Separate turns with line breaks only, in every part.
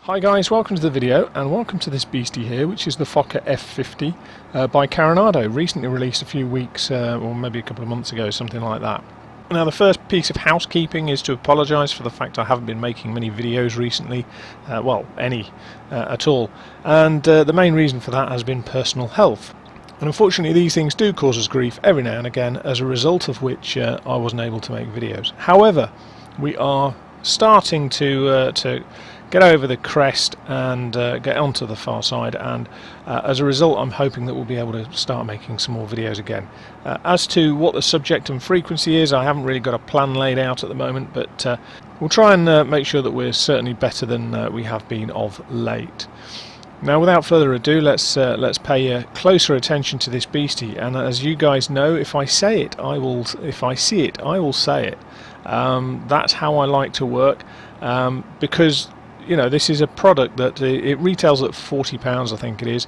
Hi guys, welcome to the video and welcome to this beastie here, which is the Fokker F50 by Carenado, recently released a few weeks or maybe a couple of months ago, something like that. Now the first piece of housekeeping is to apologise for the fact I haven't been making many videos recently, well, any at all, and the main reason for that has been personal health. And unfortunately these things do cause us grief every now and again, as a result of which I wasn't able to make videos. However, we are starting to get over the crest and get onto the far side, and as a result I'm hoping that we'll be able to start making some more videos again. As to what the subject and frequency is, I haven't really got a plan laid out at the moment, but we'll try and make sure that we're certainly better than we have been of late. Now without further ado, let's pay closer attention to this beastie, and as you guys know, if I say it I will, if I see it I will say it. That's how I like to work, because you know, this is a product that it retails at £40, I think it is,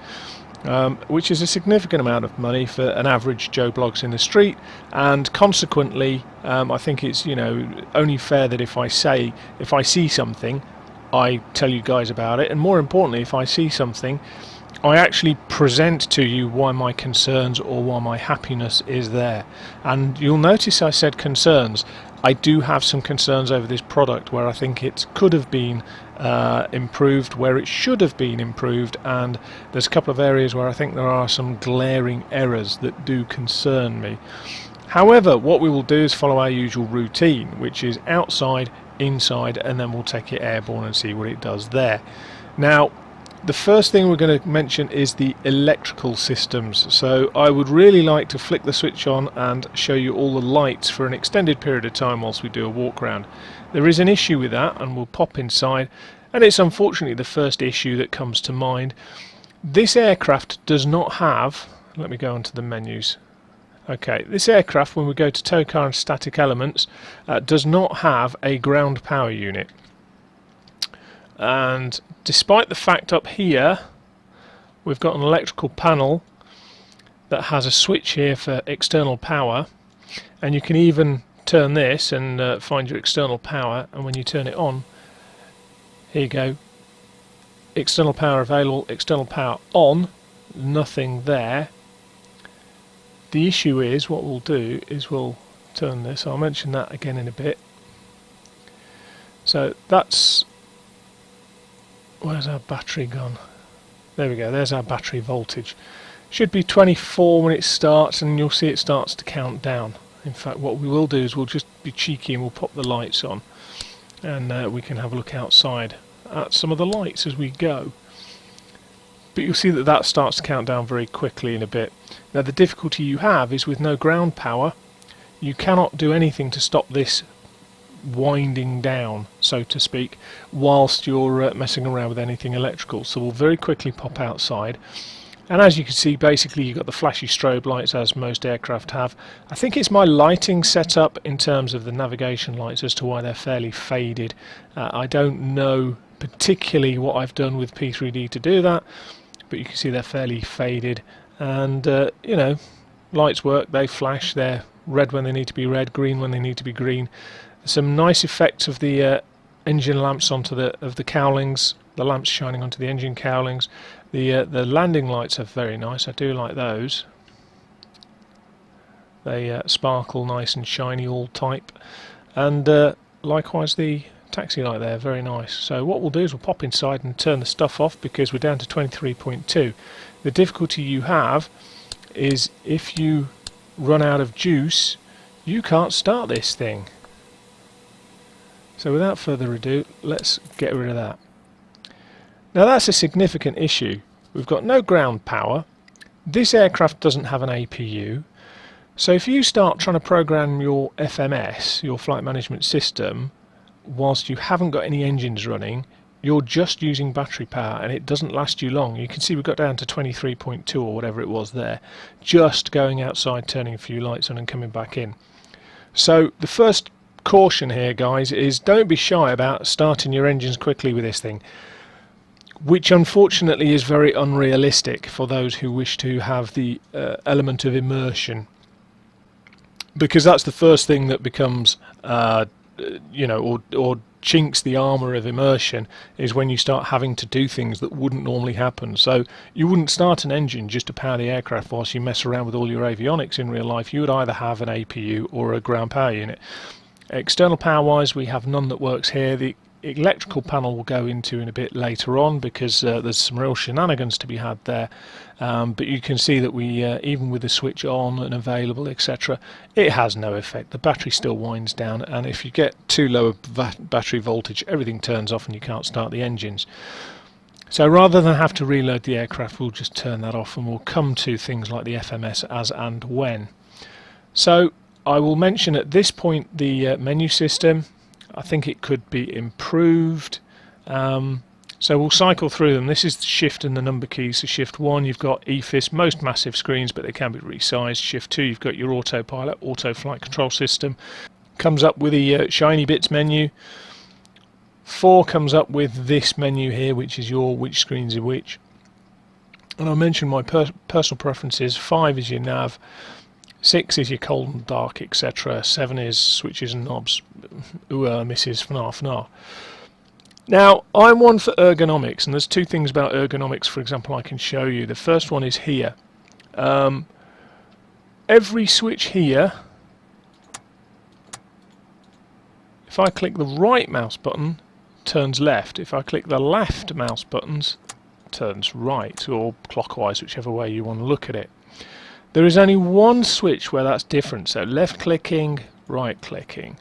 which is a significant amount of money for an average Joe Bloggs in the street, and consequently I think it's, you know, only fair that if I see something, I tell you guys about it, and more importantly, if I see something, I actually present to you why my concerns or why my happiness is there. And you'll notice I said concerns. I do have some concerns over this product where I think it could have been improved, where it should have been improved, and there's a couple of areas where I think there are some glaring errors that do concern me. However, what we will do is follow our usual routine, which is outside, inside, and then we'll take it airborne and see what it does there. Now, the first thing we're going to mention is the electrical systems. So I would really like to flick the switch on and show you all the lights for an extended period of time whilst we do a walk around. There is an issue with that, and we'll pop inside, and it's unfortunately the first issue that comes to mind. This aircraft does not have, let me go onto the menus. Okay, this aircraft, when we go to tow car and static elements, does not have a ground power unit. And despite the fact up here we've got an electrical panel that has a switch here for external power, and you can even turn this and find your external power, and when you turn it on, here you go, external power available, external power on, nothing there. The issue is, what we'll do is we'll turn this, I'll mention that again in a bit. So that's, where's our battery gone? There we go, there's our battery voltage. Should be 24 when it starts, and you'll see it starts to count down. In fact, what we will do is we'll just be cheeky and we'll pop the lights on, and we can have a look outside at some of the lights as we go. But you'll see that that starts to count down very quickly in a bit. Now the difficulty you have is with no ground power, you cannot do anything to stop this winding down, so to speak, whilst you're messing around with anything electrical. So we'll very quickly pop outside, and as you can see, basically you've got the flashy strobe lights as most aircraft have. I think it's my lighting setup in terms of the navigation lights as to why they're fairly faded. I don't know particularly what I've done with P3D to do that, but you can see they're fairly faded, and you know, lights work, they flash, they're red when they need to be red, green when they need to be green. Some nice effects of the engine lamps onto the cowlings, the lamps shining onto the engine cowlings. The landing lights are very nice, I do like those. They sparkle nice and shiny, all type, and likewise the taxi light there, very nice. So what we'll do is we'll pop inside and turn the stuff off, because we're down to 23.2. The difficulty you have is if you run out of juice, you can't start this thing. So without further ado, let's get rid of that. Now that's a significant issue. We've got no ground power. This aircraft doesn't have an APU. So if you start trying to program your FMS, your flight management system, whilst you haven't got any engines running, you're just using battery power, and it doesn't last you long. You can see we got down to 23.2 or whatever it was there, just going outside, turning a few lights on and coming back in. So the first caution here, guys, is don't be shy about starting your engines quickly with this thing, which unfortunately is very unrealistic for those who wish to have the element of immersion. because that's the first thing that becomes you know, or chinks the armour of immersion, is when you start having to do things that wouldn't normally happen. So you wouldn't start an engine just to power the aircraft whilst you mess around with all your avionics in real life. You would either have an APU or a ground power unit. External power wise, we have none that works here. The electrical panel we'll go into in a bit later on, because there's some real shenanigans to be had there, but you can see that we even with the switch on and available, etc., it has no effect. The battery still winds down, and if you get too low a battery voltage, everything turns off and you can't start the engines. So rather than have to reload the aircraft, we'll just turn that off, and we'll come to things like the FMS as and when. So I will mention at this point the menu system. I think it could be improved. So we'll cycle through them. This is the shift and the number keys. So shift 1, you've got EFIS, most massive screens, but they can be resized. Shift 2, you've got your autopilot, auto flight control system. Comes up with the shiny bits menu. 4 comes up with this menu here, which is your which screens are which. And I mentioned my personal preferences. 5 is your nav. 6 is your cold and dark, etc. 7 is switches and knobs. Ooh, misses, FNAR. Now, I'm one for ergonomics, and there's 2 things about ergonomics, for example, I can show you. The first one is here. Every switch here, if I click the right mouse button, turns left. If I click the left mouse buttons, turns right, or clockwise, whichever way you want to look at it. There is only one switch where that's different, so left clicking, right clicking,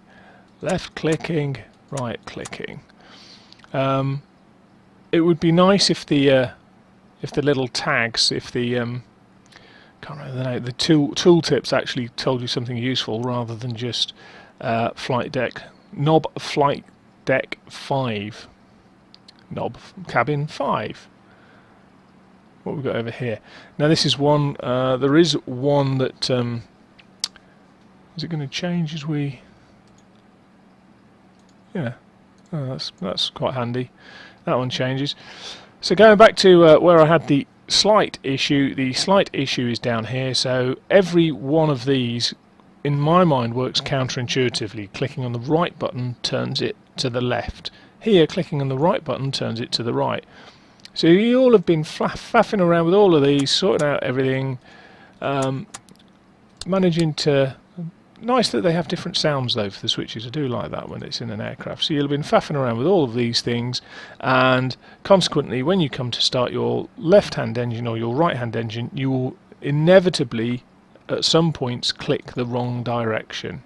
left clicking, right clicking. It would be nice if the little tags, if the can't remember the name, the tooltips actually told you something useful rather than just flight deck knob, flight deck 5, knob cabin 5. What we've got over here. Now this is one, there is one that, is it going to change as we, yeah, oh, that's quite handy. That one changes. So going back to where I had the slight issue is down here. So every one of these, in my mind, works counterintuitively. Clicking on the right button turns it to the left. Here, clicking on the right button turns it to the right. So you all have been faffing around with all of these, sorting out everything, managing to... Nice that they have different sounds though for the switches. I do like that when it's in an aircraft. So you'll have been faffing around with all of these things, and consequently when you come to start your left-hand engine or your right-hand engine, you will inevitably at some points click the wrong direction.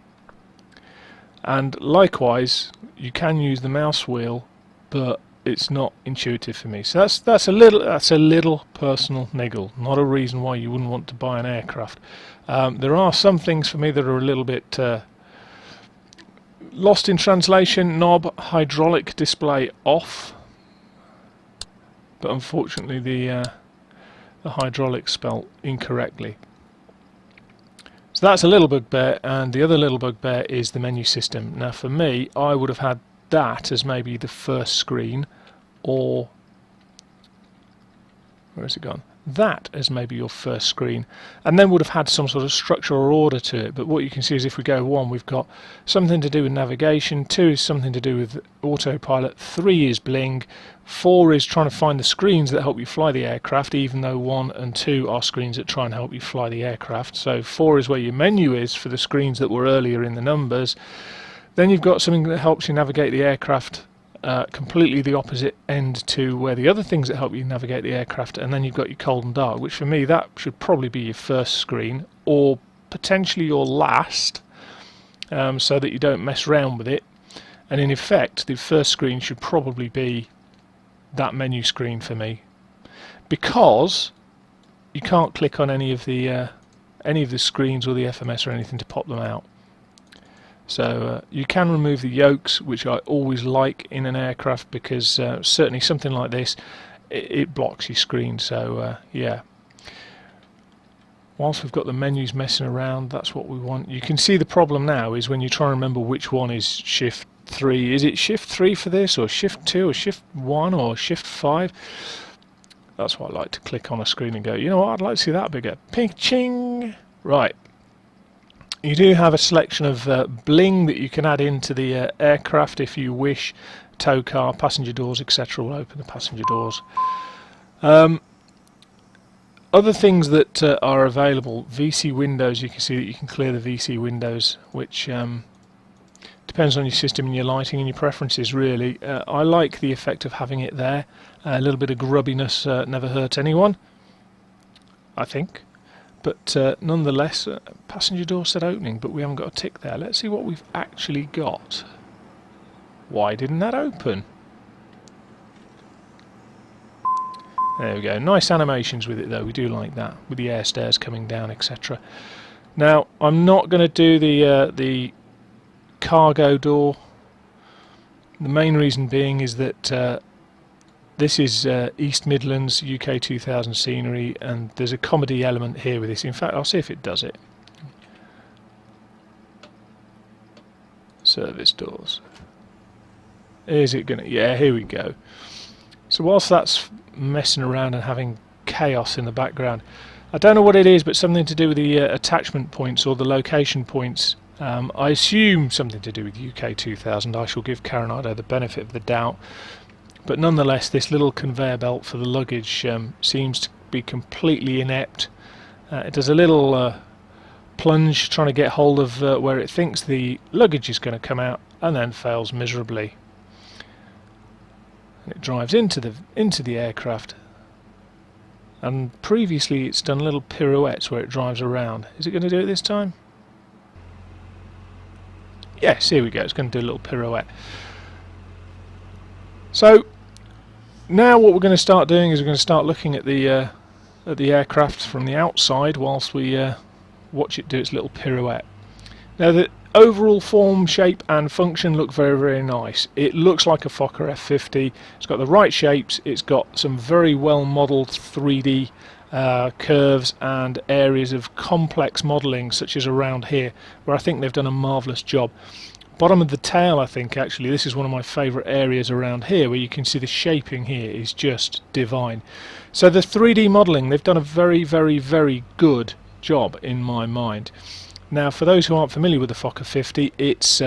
And likewise, you can use the mouse wheel, but it's not intuitive for me. So that's a little personal niggle, not a reason why you wouldn't want to buy an aircraft. There are some things for me that are a little bit lost in translation. Knob hydraulic display off, but unfortunately the hydraulic spelled incorrectly. So that's a little bugbear, and the other little bugbear is the menu system. Now for me, I would have had that as maybe the first screen, or where has it gone? That as maybe your first screen, and then would have had some sort of structure or order to it. But what you can see is if we go 1, we've got something to do with navigation, 2 is something to do with autopilot, 3 is bling, 4 is trying to find the screens that help you fly the aircraft, even though 1 and 2 are screens that try and help you fly the aircraft. So 4 is where your menu is for the screens that were earlier in the numbers. Then you've got something that helps you navigate the aircraft completely the opposite end to where the other things that help you navigate the aircraft, and then you've got your cold and dark, which for me that should probably be your first screen or potentially your last, so that you don't mess around with it. And in effect the first screen should probably be that menu screen for me, because you can't click on any of the screens or the FMS or anything to pop them out. So you can remove the yokes, which I always like in an aircraft, because certainly something like this, it blocks your screen. So yeah, whilst we've got the menus messing around, that's what we want. You can see the problem now is when you try and remember which one is shift 3. Is it shift 3 for this, or shift 2, or shift 1, or shift 5? That's why I like to click on a screen and go, you know what, I'd like to see that bigger. Ping, ching. Right. You do have a selection of bling that you can add into the aircraft if you wish. Tow car, passenger doors, etc. will open the passenger doors. Other things that are available, VC windows. You can see that you can clear the VC windows, which depends on your system and your lighting and your preferences, really. I like the effect of having it there. A little bit of grubbiness never hurt anyone, I think. But nonetheless, passenger door set opening, but we haven't got a tick there. Let's see what we've actually got. Why didn't that open? There we go. Nice animations with it, though. We do like that, with the air stairs coming down, etc. Now, I'm not going to do the cargo door. The main reason being is that this is East Midlands, UK 2000 scenery, and there's a comedy element here with this. In fact, I'll see if it does it. Service doors. Is it going to... Yeah, here we go. So whilst that's messing around and having chaos in the background, I don't know what it is, but something to do with the attachment points or the location points. I assume something to do with UK 2000. I shall give Carenado the benefit of the doubt. But nonetheless, this little conveyor belt for the luggage seems to be completely inept. It does a little plunge trying to get hold of where it thinks the luggage is going to come out, and then fails miserably. And it drives into the aircraft. And previously it's done little pirouettes where it drives around. Is it going to do it this time? Yes, here we go. It's going to do a little pirouette. So now what we're going to start doing is we're going to start looking at the aircraft from the outside whilst we watch it do its little pirouette. Now the overall form, shape and function look very, very nice. It looks like a Fokker F50. It's got the right shapes. It's got some very well modelled 3D curves and areas of complex modelling, such as around here, where I think they've done a marvellous job. Bottom of the tail, I think, actually, this is one of my favourite areas around here, where you can see the shaping here is just divine. So the 3D modelling, they've done a very, very, very good job in my mind. Now, for those who aren't familiar with the Fokker 50, it's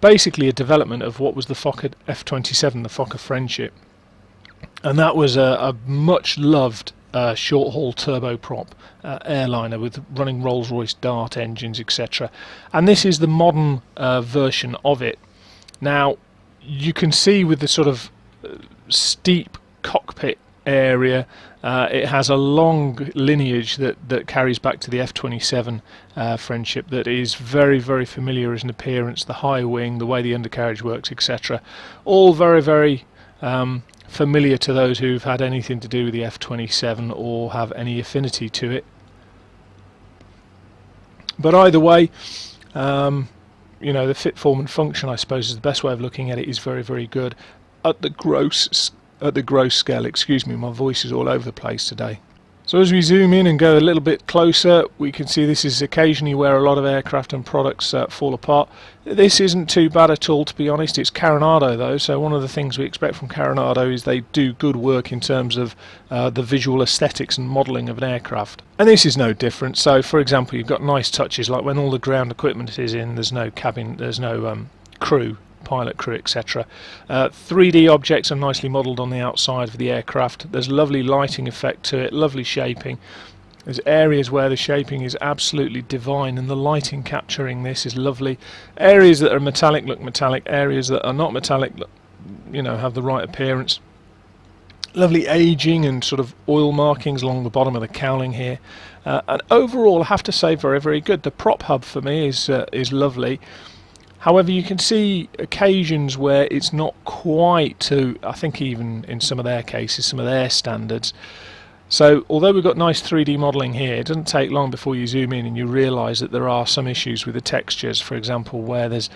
basically a development of what was the Fokker F27, the Fokker Friendship. And that was a much-loved short-haul turboprop airliner with running Rolls-Royce Dart engines, etc. And this is the modern version of it. Now, you can see with the sort of steep cockpit area, it has a long lineage that carries back to the F27 Friendship that is very, very familiar as an appearance. The high wing, the way the undercarriage works, etc. All very, very familiar to those who've had anything to do with the F27 or have any affinity to it. But either way, you know, the fit, form and function, I suppose, is the best way of looking at it, is very, very good. At the gross scale, excuse me, my voice is all over the place today. So as we zoom in and go a little bit closer, we can see this is occasionally where a lot of aircraft and products fall apart. This isn't too bad at all, to be honest. It's Carenado, though, so one of the things we expect from Carenado is they do good work in terms of the visual aesthetics and modelling of an aircraft. And this is no different. So, for example, you've got nice touches, like when all the ground equipment is in, there's no cabin, there's no crew, pilot crew, etc. 3D objects are nicely modelled on the outside of the aircraft. There's lovely lighting effect to it, lovely shaping. There's areas where the shaping is absolutely divine and the lighting capturing this is lovely. Areas that are metallic look metallic, areas that are not metallic look, you know, have the right appearance. Lovely aging and sort of oil markings along the bottom of the cowling here. And overall, I have to say, very, very good. The prop hub for me is lovely. However, you can see occasions where it's not quite to, I think even in some of their cases, some of their standards. So although we've got nice 3D modelling here, it doesn't take long before you zoom in and you realise that there are some issues with the textures. For example, where there's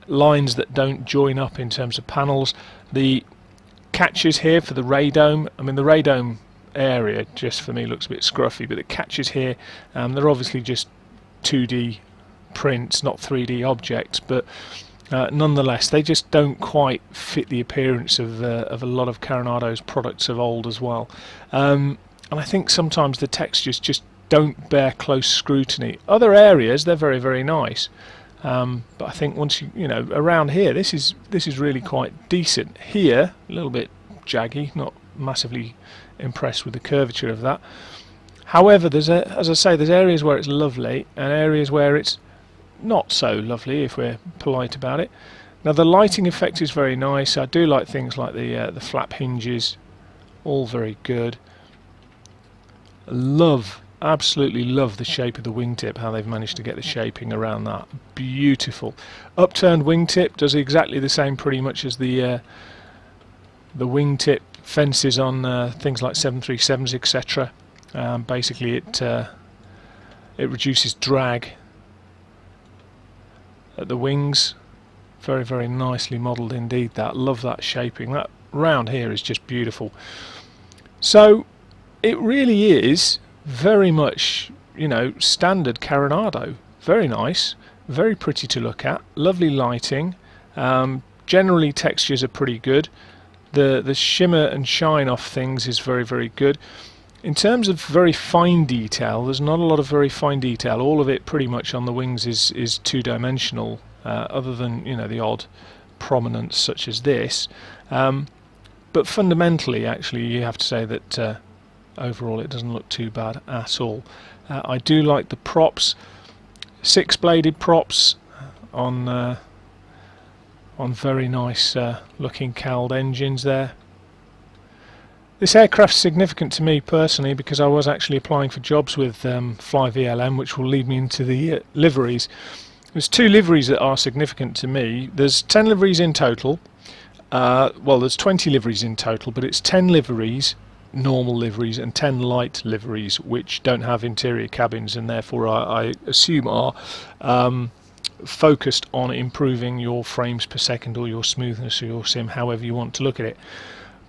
lines that don't join up in terms of panels. The catches here for the radome, I mean the radome area just for me looks a bit scruffy, but the catches here, they're obviously just 2D prints, not 3D objects, but nonetheless they just don't quite fit the appearance of a lot of Carenado's products of old as well. And I think sometimes the textures just don't bear close scrutiny. Other areas, they're very, very nice. But I think once you know, around here, this is really quite decent. Here, a little bit jaggy, not massively impressed with the curvature of that. However, as I say, there's areas where it's lovely and areas where it's not so lovely, if we're polite about it. Now the lighting effect is very nice. I do like things like the flap hinges, all very good. Absolutely love the shape of the wingtip, how they've managed to get the shaping around that. Beautiful. Upturned wingtip does exactly the same pretty much as the wingtip fences on things like 737s, etc. Basically it reduces drag at the wings. Very, very nicely modelled indeed. That, love that shaping. That round here is just beautiful. So it really is very much, you know, standard Carenado. Very nice, very pretty to look at, lovely lighting. Generally textures are pretty good. The shimmer and shine off things is very, very good. In terms of very fine detail, there's not a lot of very fine detail. All of it pretty much on the wings is two-dimensional, other than, you know, the odd prominence such as this. But fundamentally, actually, you have to say that overall it doesn't look too bad at all. I do like the props, 6-bladed props on very nice looking cowled engines there. This aircraft's significant to me personally because I was actually applying for jobs with Fly VLM, which will lead me into the liveries. There's 2 liveries that are significant to me. There's 10 liveries in total. Well, there's 20 liveries in total, but it's 10 liveries, normal liveries, and 10 light liveries, which don't have interior cabins and therefore I assume are focused on improving your frames per second or your smoothness or your sim, however you want to look at it.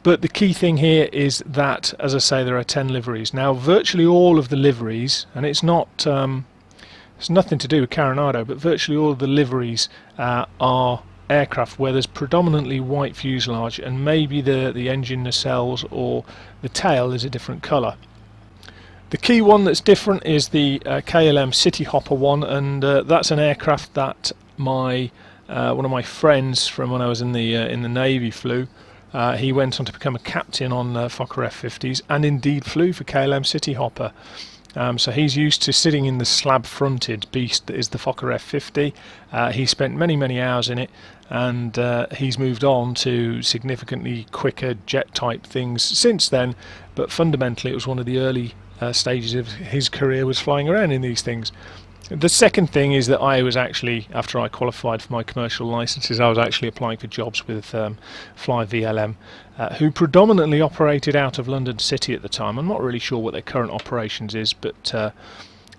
But the key thing here is that, as I say, there are 10 liveries. Now, virtually all of the liveries, and it's not, it's nothing to do with Carenado, but virtually all of the liveries are aircraft where there's predominantly white fuselage, and maybe the engine nacelles or the tail is a different colour. The key one that's different is the KLM City Hopper one, and that's an aircraft that one of my friends from when I was in the Navy flew. He went on to become a captain on Fokker F50s and indeed flew for KLM City Hopper. So he's used to sitting in the slab-fronted beast that is the Fokker F50. He spent many, many hours in it, and he's moved on to significantly quicker jet-type things since then, but fundamentally it was one of the early stages of his career was flying around in these things. The second thing is that I was actually, after I qualified for my commercial licenses, I was actually applying for jobs with Fly VLM, who predominantly operated out of London City at the time. I'm not really sure what their current operations is, but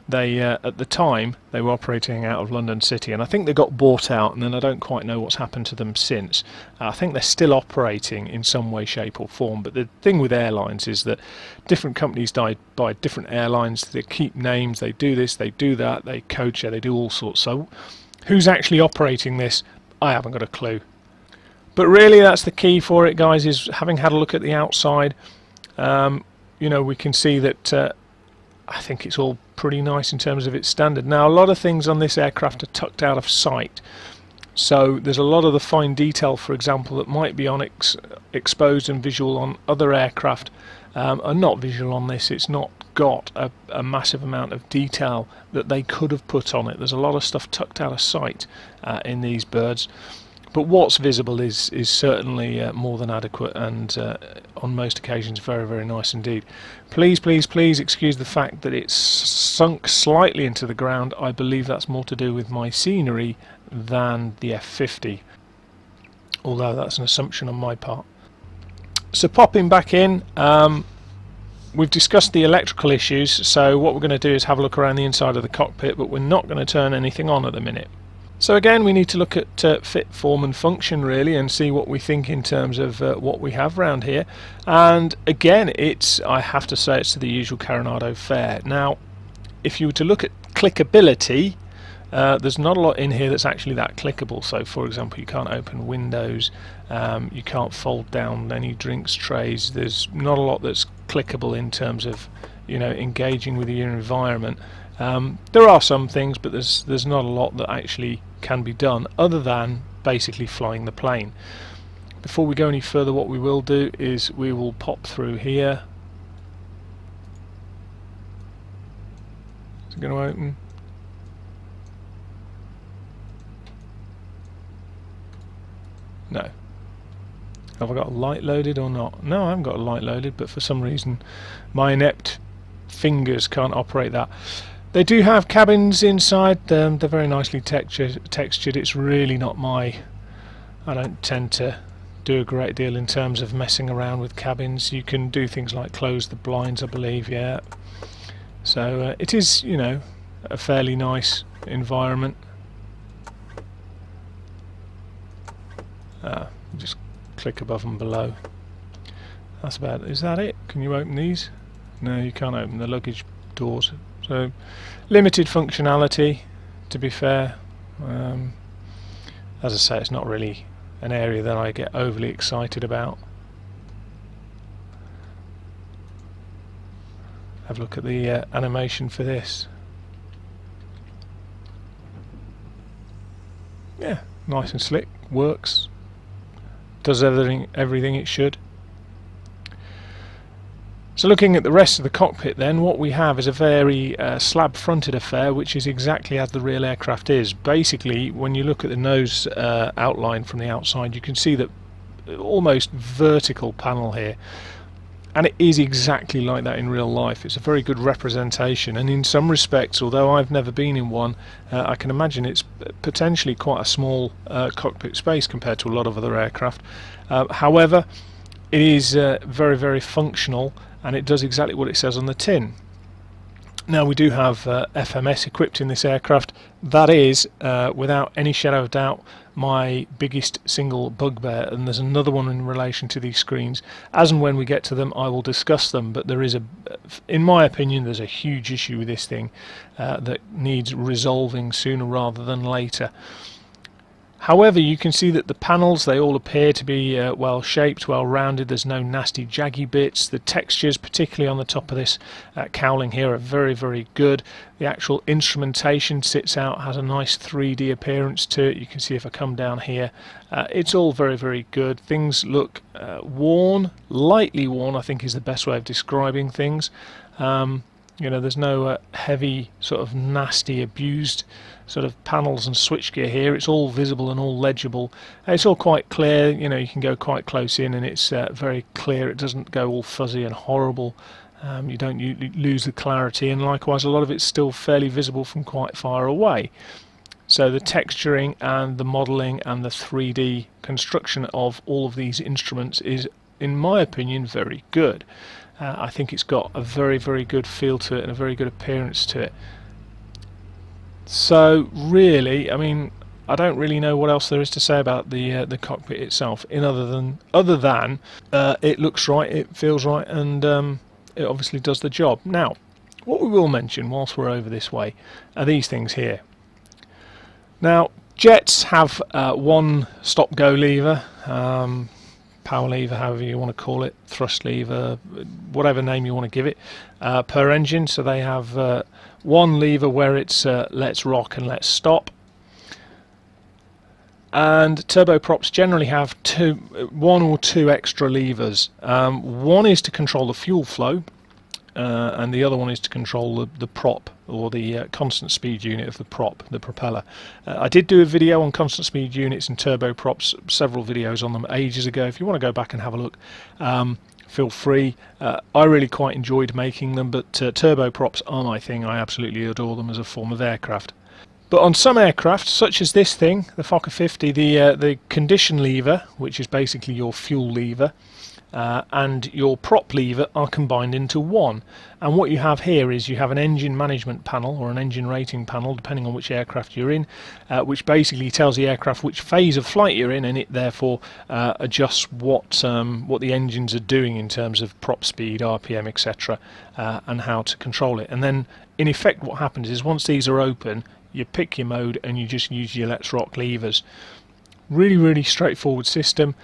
they at the time they were operating out of London City, and I think they got bought out, and then I don't quite know what's happened to them since. I think they're still operating in some way, shape or form, but the thing with airlines is that different companies buy different airlines. They keep names, they do this, they do that, they co-chair, they do all sorts. So who's actually operating this? I haven't got a clue. But really that's the key for it, guys, is having had a look at the outside, you know, we can see that I think it's all pretty nice in terms of its standard. Now, a lot of things on this aircraft are tucked out of sight, so there's a lot of the fine detail, for example, that might be on exposed and visual on other aircraft are not visual on this. It's not got a massive amount of detail that they could have put on it. There's a lot of stuff tucked out of sight in these birds. But what's visible is certainly more than adequate, and on most occasions very, very nice indeed. Please, please, please excuse the fact that it's sunk slightly into the ground. I believe that's more to do with my scenery than the F50, although that's an assumption on my part. So popping back in, we've discussed the electrical issues, so what we're going to do is have a look around the inside of the cockpit, but we're not going to turn anything on at the minute. So again, we need to look at fit, form and function really, and see what we think in terms of what we have around here. And again, I have to say, it's to the usual Carenado fare. Now, if you were to look at clickability, there's not a lot in here that's actually that clickable. So for example, you can't open windows, you can't fold down any drinks trays. There's not a lot that's clickable in terms of you know, engaging with your environment. There are some things, but there's not a lot that actually can be done other than basically flying the plane. Before we go any further, what we will do is we will pop through here. Is it going to open? No. Have I got a light loaded or not? No, I haven't got a light loaded, but for some reason my inept fingers can't operate that. They do have cabins inside. They're very nicely textured. It's really not my... I don't tend to do a great deal in terms of messing around with cabins. You can do things like close the blinds, I believe, yeah. So it is, you know, a fairly nice environment. Just click above and below. That's about it. Is that it? Can you open these? No, you can't open the luggage doors. So limited functionality, to be fair. As I say, it's not really an area that I get overly excited about. Have a look at the animation for this. Yeah, nice and slick, works, does everything it should. So looking at the rest of the cockpit then, what we have is a very slab-fronted affair, which is exactly as the real aircraft is. Basically, when you look at the nose outline from the outside, you can see that almost vertical panel here. And it is exactly like that in real life. It's a very good representation, and in some respects, although I've never been in one, I can imagine it's potentially quite a small cockpit space compared to a lot of other aircraft. However, it is very, very functional, and it does exactly what it says on the tin. Now, we do have FMS equipped in this aircraft. That is, without any shadow of doubt, my biggest single bugbear, and there's another one in relation to these screens. As and when we get to them, I will discuss them, but there is in my opinion, there's a huge issue with this thing that needs resolving sooner rather than later. However, you can see that the panels, they all appear to be well shaped, well rounded. There's no nasty jaggy bits. The textures, particularly on the top of this cowling here, are very, very good. The actual instrumentation sits out, has a nice 3D appearance to it. You can see if I come down here, it's all very, very good. Things look worn, lightly worn, I think is the best way of describing things. You know, there's no heavy, sort of nasty, abused sort of panels and switchgear here. It's all visible and all legible. It's all quite clear. You know, you can go quite close in, and it's very clear. It doesn't go all fuzzy and horrible. You don't lose the clarity, and likewise, a lot of it's still fairly visible from quite far away. So the texturing and the modelling and the 3D construction of all of these instruments is, in my opinion, very good. I think it's got a very, very good feel to it and a very good appearance to it. So really, I mean, I don't really know what else there is to say about the cockpit itself, other than it looks right, it feels right, and it obviously does the job. Now, what we will mention whilst we're over this way are these things here. Now, jets have one stop-go lever. Power lever, however you want to call it, thrust lever, whatever name you want to give it, per engine. So they have one lever where it's let's rock and let's stop. And turboprops generally have one or two extra levers. One is to control the fuel flow, and the other one is to control the prop, or the constant speed unit of the prop, the propeller. I did do a video on constant speed units and turboprops, several videos on them ages ago. If you want to go back and have a look, feel free. I really quite enjoyed making them, but turboprops are my thing. I absolutely adore them as a form of aircraft. But on some aircraft, such as this thing, the Fokker 50, the condition lever, which is basically your fuel lever, and your prop lever are combined into one. And what you have here is you have an engine management panel, or an engine rating panel, depending on which aircraft you're in, which basically tells the aircraft which phase of flight you're in, and it therefore adjusts what the engines are doing in terms of prop speed, RPM, etc., and how to control it. And then in effect what happens is once these are open, you pick your mode and you just use your let's rock levers. Really, really straightforward system.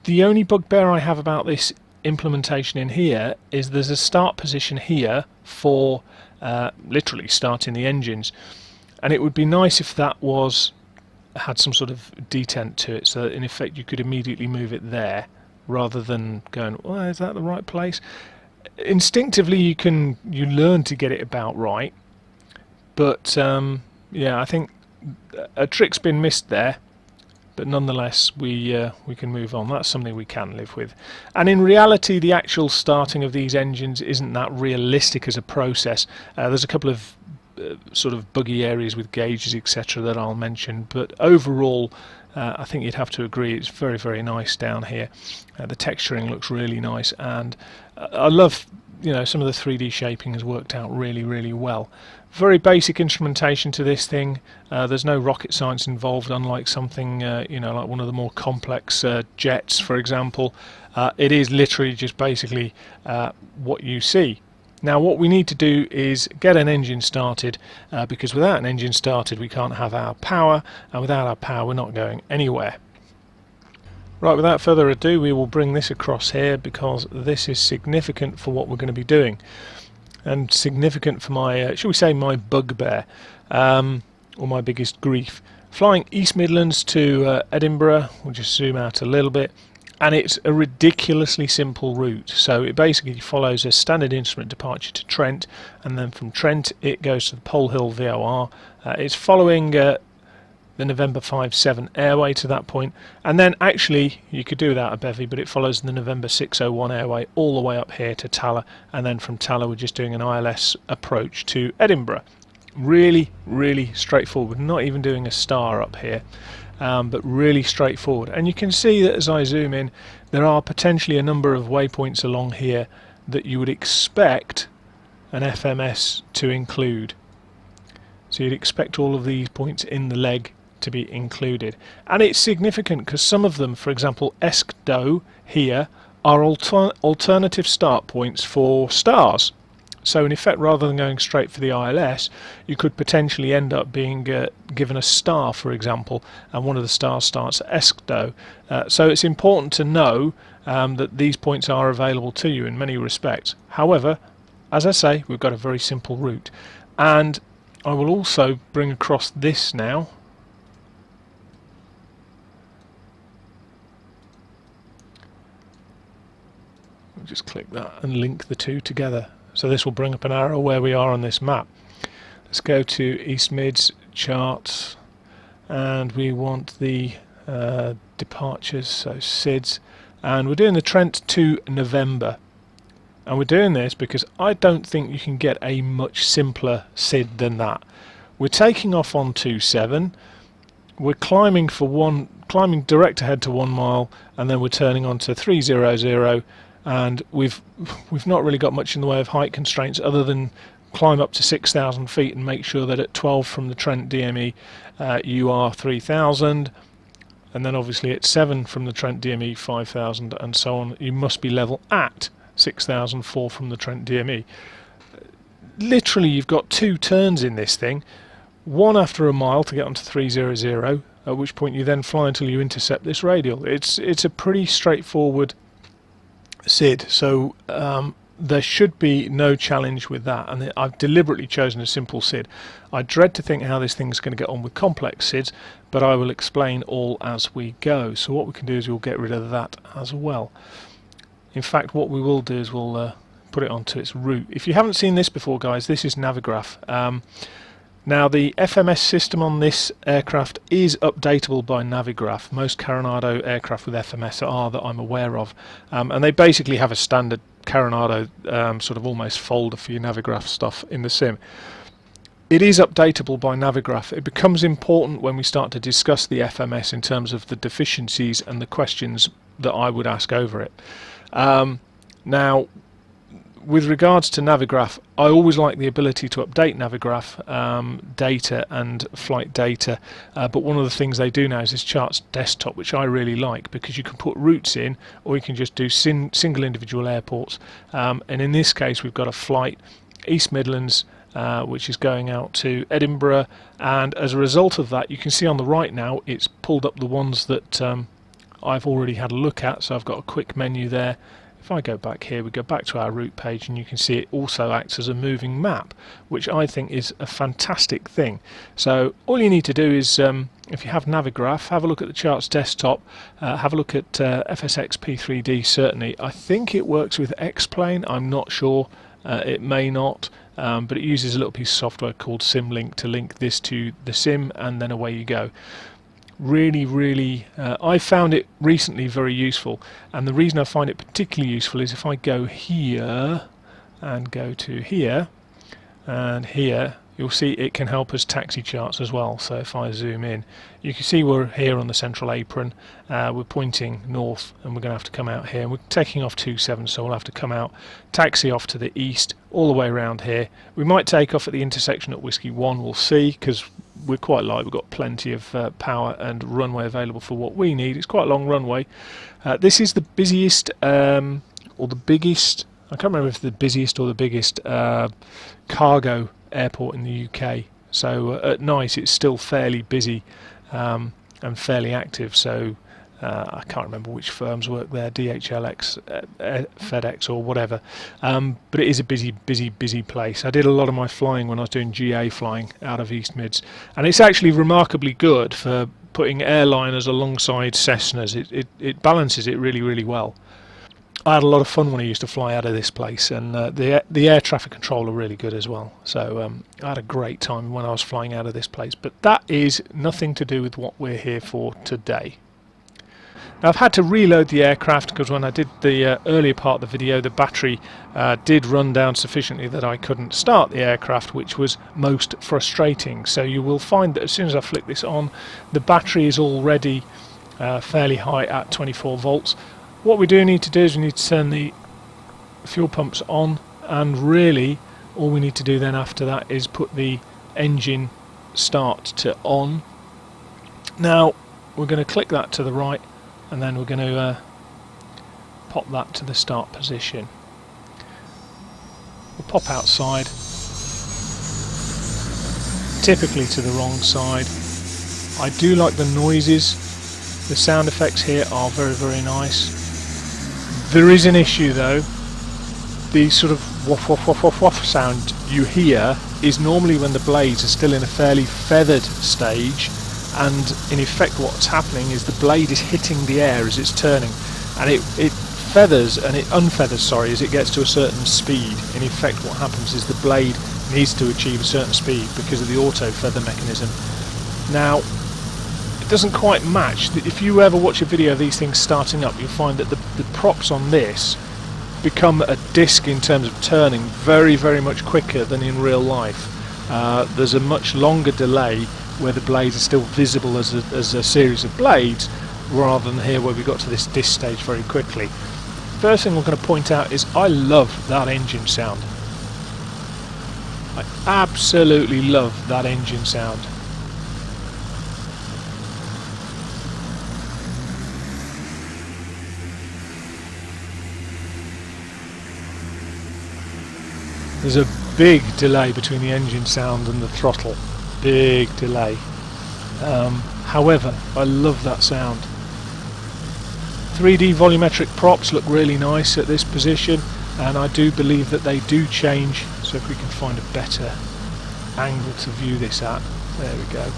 The only bugbear I have about this implementation in here is there's a start position here for literally starting the engines, and it would be nice if that had some sort of detent to it, so that in effect you could immediately move it there rather than going, well, is that the right place? Instinctively you learn to get it about right, but yeah, I think a trick's been missed there, but nonetheless we can move on. That's something we can live with. And in reality, the actual starting of these engines isn't that realistic as a process. There's a couple of sort of buggy areas with gauges, etc., that I'll mention, but overall I think you'd have to agree it's very, very nice down here. The texturing looks really nice, and I love, you know, some of the 3D shaping has worked out really, really well. Very basic instrumentation to this thing. There's no rocket science involved, unlike something you know, like one of the more complex jets, for example. It is literally just basically what you see. Now what we need to do is get an engine started, because without an engine started we can't have our power, and without our power we're not going anywhere. Right, without further ado, we will bring this across here, because this is significant for what we're going to be doing, and significant for my, shall we say, my bugbear, or my biggest grief. Flying East Midlands to Edinburgh, we'll just zoom out a little bit, and it's a ridiculously simple route. So it basically follows a standard instrument departure to Trent, and then from Trent it goes to the Pole Hill VOR. It's following the November 57 airway to that point, and then actually you could do without a bevy, but it follows the November 601 airway all the way up here to Taller, and then from Taller we're just doing an ILS approach to Edinburgh. Really, really straightforward. Not even doing a star up here. But really straightforward, and you can see that as I zoom in there are potentially a number of waypoints along here that you would expect an FMS to include. So you'd expect all of these points in the leg to be included, and it's significant because some of them, for example Eskdo here, are alternative start points for stars. So in effect, rather than going straight for the ILS, you could potentially end up being given a star, for example, and one of the stars starts at Eskdo. So it's important to know that these points are available to you in many respects. However, as I say, we've got a very simple route, and I will also bring across this now. We'll just click that and link the two together. So this will bring up an arrow where we are on this map. Let's go to East Mids, charts, and we want the departures, so SIDS, and we're doing the Trent to November. And we're doing this because I don't think you can get a much simpler SID than that. We're taking off on 27, we're climbing direct ahead to 1 mile, and then we're turning on to 300. And we've not really got much in the way of height constraints other than climb up to 6,000 feet and make sure that at 12 from the Trent DME you are 3,000, and then obviously at 7 from the Trent DME 5,000, and so on. You must be level at 6,004 from the Trent DME. Literally you've got 2 turns in this thing, one after a mile to get onto 300, at which point you then fly until you intercept this radial. It's a pretty straightforward SID, so there should be no challenge with that, and I've deliberately chosen a simple SID. I dread to think how this thing's going to get on with complex SIDs, but I will explain all as we go. So what we can do is we'll get rid of that as well. In fact, what we will do is we'll put it onto its route. If you haven't seen this before, guys, this is Navigraph. Now the FMS system on this aircraft is updatable by Navigraph. Most Carenado aircraft with FMS are, that I'm aware of, and they basically have a standard Carenado sort of almost folder for your Navigraph stuff in the sim. It is updatable by Navigraph. It becomes important when we start to discuss the FMS in terms of the deficiencies and the questions that I would ask over it. Now, with regards to Navigraph, I always like the ability to update Navigraph data and flight data, but one of the things they do now is this charts desktop, which I really like, because you can put routes in, or you can just do single individual airports, and in this case we've got a flight East Midlands which is going out to Edinburgh, and as a result of that you can see on the right now it's pulled up the ones that I've already had a look at. So I've got a quick menu there. If I go back here, we go back to our route page, and you can see it also acts as a moving map, which I think is a fantastic thing. So all you need to do is, if you have Navigraph, have a look at the charts desktop, have a look at FSX P3D certainly. I think it works with X-Plane, I'm not sure, it may not, but it uses a little piece of software called SimLink to link this to the sim, and then away you go. Really, I found it recently very useful, and the reason I find it particularly useful is if I go here and go to here and here, you'll see it can help us taxi charts as well. So if I zoom in, you can see we're here on the central apron, we're pointing north, and we're going to have to come out here, and we're taking off 27, so we'll have to come out, taxi off to the east, all the way around here. We might take off at the intersection at Whiskey 1, we'll see, because we're quite light, we've got plenty of power and runway available for what we need. It's quite a long runway. This is the busiest, or the biggest, I can't remember if the busiest or the biggest cargo airport in the UK. So at night it's still fairly busy and fairly active. So I can't remember which firms work there, DHLX, FedEx or whatever, but it is a busy place. I did a lot of my flying when I was doing GA flying out of East Mids, and it's actually remarkably good for putting airliners alongside Cessnas. It balances it really well. I had a lot of fun when I used to fly out of this place, and the air traffic control are really good as well. So I had a great time when I was flying out of this place, but that is nothing to do with what we're here for today. Now, I've had to reload the aircraft because when I did the earlier part of the video, the battery did run down sufficiently that I couldn't start the aircraft, which was most frustrating. So you will find that as soon as I flick this on, the battery is already fairly high at 24 volts. What we do need to do is we need to turn the fuel pumps on, and really all we need to do then after that is put the engine start to on. Now we're going to click that to the right, and then we're going to pop that to the start position. We'll pop outside, typically to the wrong side. I do like the noises, the sound effects here are very nice. There is an issue though. The sort of waff sound you hear is normally when the blades are still in a fairly feathered stage, and in effect what's happening is the blade is hitting the air as it's turning, and it feathers and it unfeathers, sorry, as it gets to a certain speed. In effect what happens is the blade needs to achieve a certain speed because of the auto feather mechanism. Now it doesn't quite match. If you ever watch a video of these things starting up, you'll find that the props on this become a disc in terms of turning very much quicker than in real life. There's a much longer delay where the blades are still visible as a series of blades, rather than here where we got to this disc stage very quickly. First thing I'm going to point out is I love that engine sound. I absolutely love that engine sound. There's a big delay between the engine sound and the throttle. Big delay. However, I love that sound. 3D volumetric props look really nice at this position, and I do believe that they do change. So if we can find a better angle to view this at, there we go.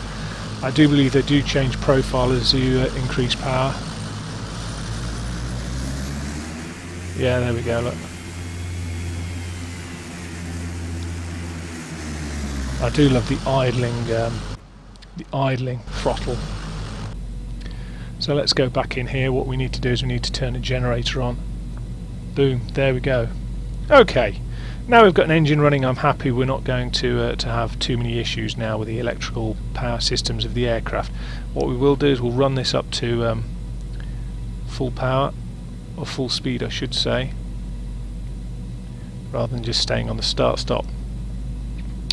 I do believe they do change profile as you increase power. Yeah, there we go, look. I do love the idling throttle. So let's go back in here. What we need to do is we need to turn the generator on. Boom, there we go. Okay, now we've got an engine running. I'm happy. We're not going to have too many issues now with the electrical power systems of the aircraft. What we will do is we'll run this up to full power, or full speed I should say, rather than just staying on the start-stop.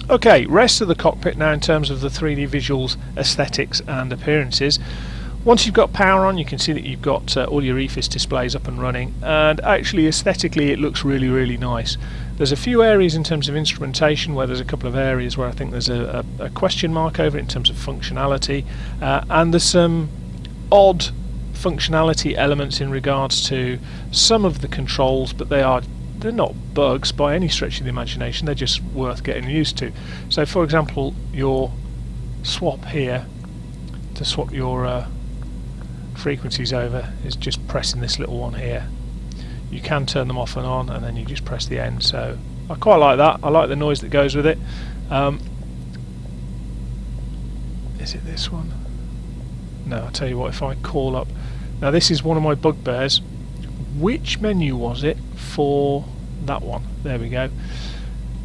Okay, rest of the cockpit now in terms of the 3D visuals, aesthetics and appearances. Once you've got power on, you can see that you've got all your EFIS displays up and running, and actually aesthetically it looks really nice. There's a few areas in terms of instrumentation where there's a couple of areas where I think there's a question mark over it in terms of functionality, and there's some odd functionality elements in regards to some of the controls, but they're not bugs by any stretch of the imagination. They're just worth getting used to. So for example, your swap here to swap your frequencies over is just pressing this little one here. You can turn them off and on, and then you just press the end. So I quite like that. I like the noise that goes with it. Is it this one? No, I'll tell you what, if I call up... Now this is one of my bugbears. Which menu was it for that one? There we go.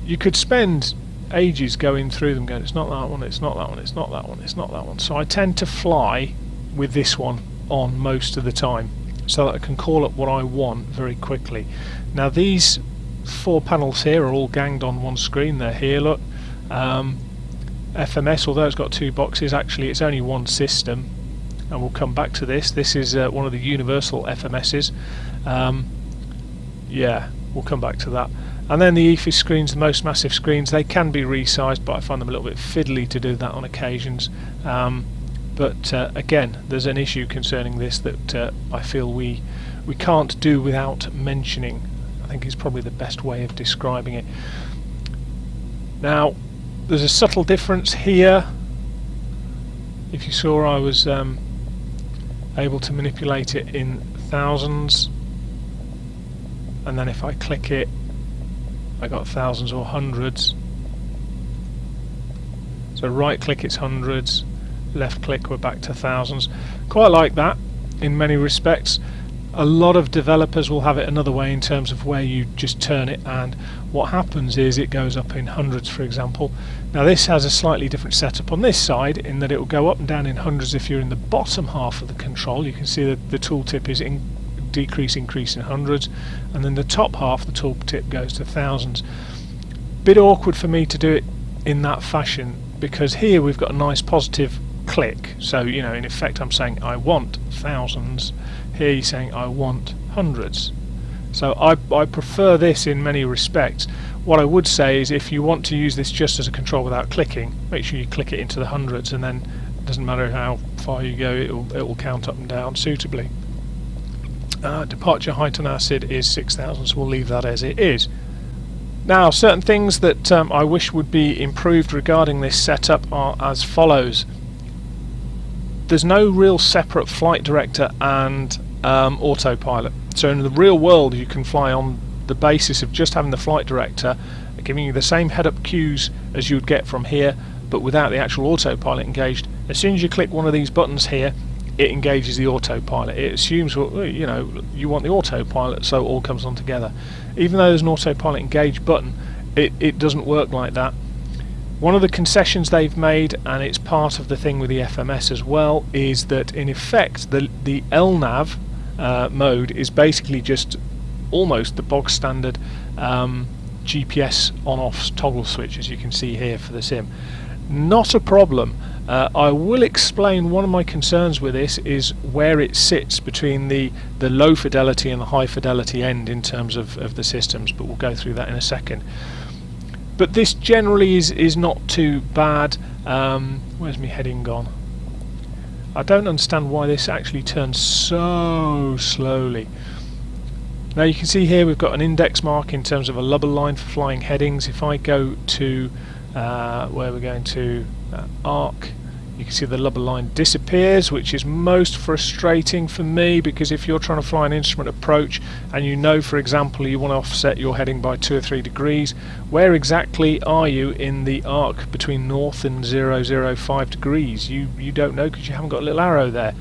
You could spend ages going through them going, it's not that one, it's not that one, it's not that one, it's not that one. So I tend to fly with this one on most of the time, so that I can call up what I want very quickly. Now these 4 panels here are all ganged on one screen. They're here, look. FMS, although it's got 2 boxes, actually it's only one system, and we'll come back to this. This is one of the universal FMSs. Yeah, we'll come back to that. And then the EFI screens, the most massive screens, they can be resized, but I find them a little bit fiddly to do that on occasions. But again, there's an issue concerning this that I feel we can't do without mentioning. I think is probably the best way of describing it. Now, there's a subtle difference here. If you saw, I was able to manipulate it in thousands, and then if I click it, I got thousands or hundreds. So right click, it's hundreds, left click, we're back to thousands. Quite like that in many respects. A lot of developers will have it another way in terms of where you just turn it, and what happens is it goes up in hundreds, for example. Now this has a slightly different setup on this side in that it will go up and down in hundreds if you're in the bottom half of the control. You can see that the tooltip is decrease, increase in hundreds, and then the top half, the tooltip, goes to thousands. Bit awkward for me to do it in that fashion, because here we've got a nice positive click, so you know, in effect I'm saying I want thousands. Here you're saying I want hundreds. So I prefer this in many respects. What I would say is, if you want to use this just as a control without clicking, make sure you click it into the hundreds, and then it doesn't matter how far you go, it will count up and down suitably. Departure height on acid is 6,000, so we'll leave that as it is. Now, certain things that I wish would be improved regarding this setup are as follows. There's no real separate flight director and autopilot. So in the real world you can fly on the basis of just having the flight director giving you the same head-up cues as you would get from here, but without the actual autopilot engaged. As soon as you click one of these buttons here, it engages the autopilot. It assumes, well, you know, you want the autopilot, so it all comes on together. Even though there's an autopilot engage button, it doesn't work like that. One of the concessions they've made, and it's part of the thing with the FMS as well, is that in effect the LNAV mode is basically just almost the bog standard GPS on-off toggle switch, as you can see here for the sim. Not a problem. I will explain one of my concerns with this is where it sits between the low fidelity and the high fidelity end in terms of the systems, but we'll go through that in a second. But this generally is not too bad. Where's my heading gone? I don't understand why this actually turns so slowly. Now you can see here we've got an index mark in terms of a lubber line for flying headings. If I go to where we're going to arc, you can see the lubber line disappears, which is most frustrating for me, because if you're trying to fly an instrument approach and you know, for example, you want to offset your heading by 2 or 3 degrees, where exactly are you in the arc between north and 005 degrees? You don't know, because you haven't got a little arrow there.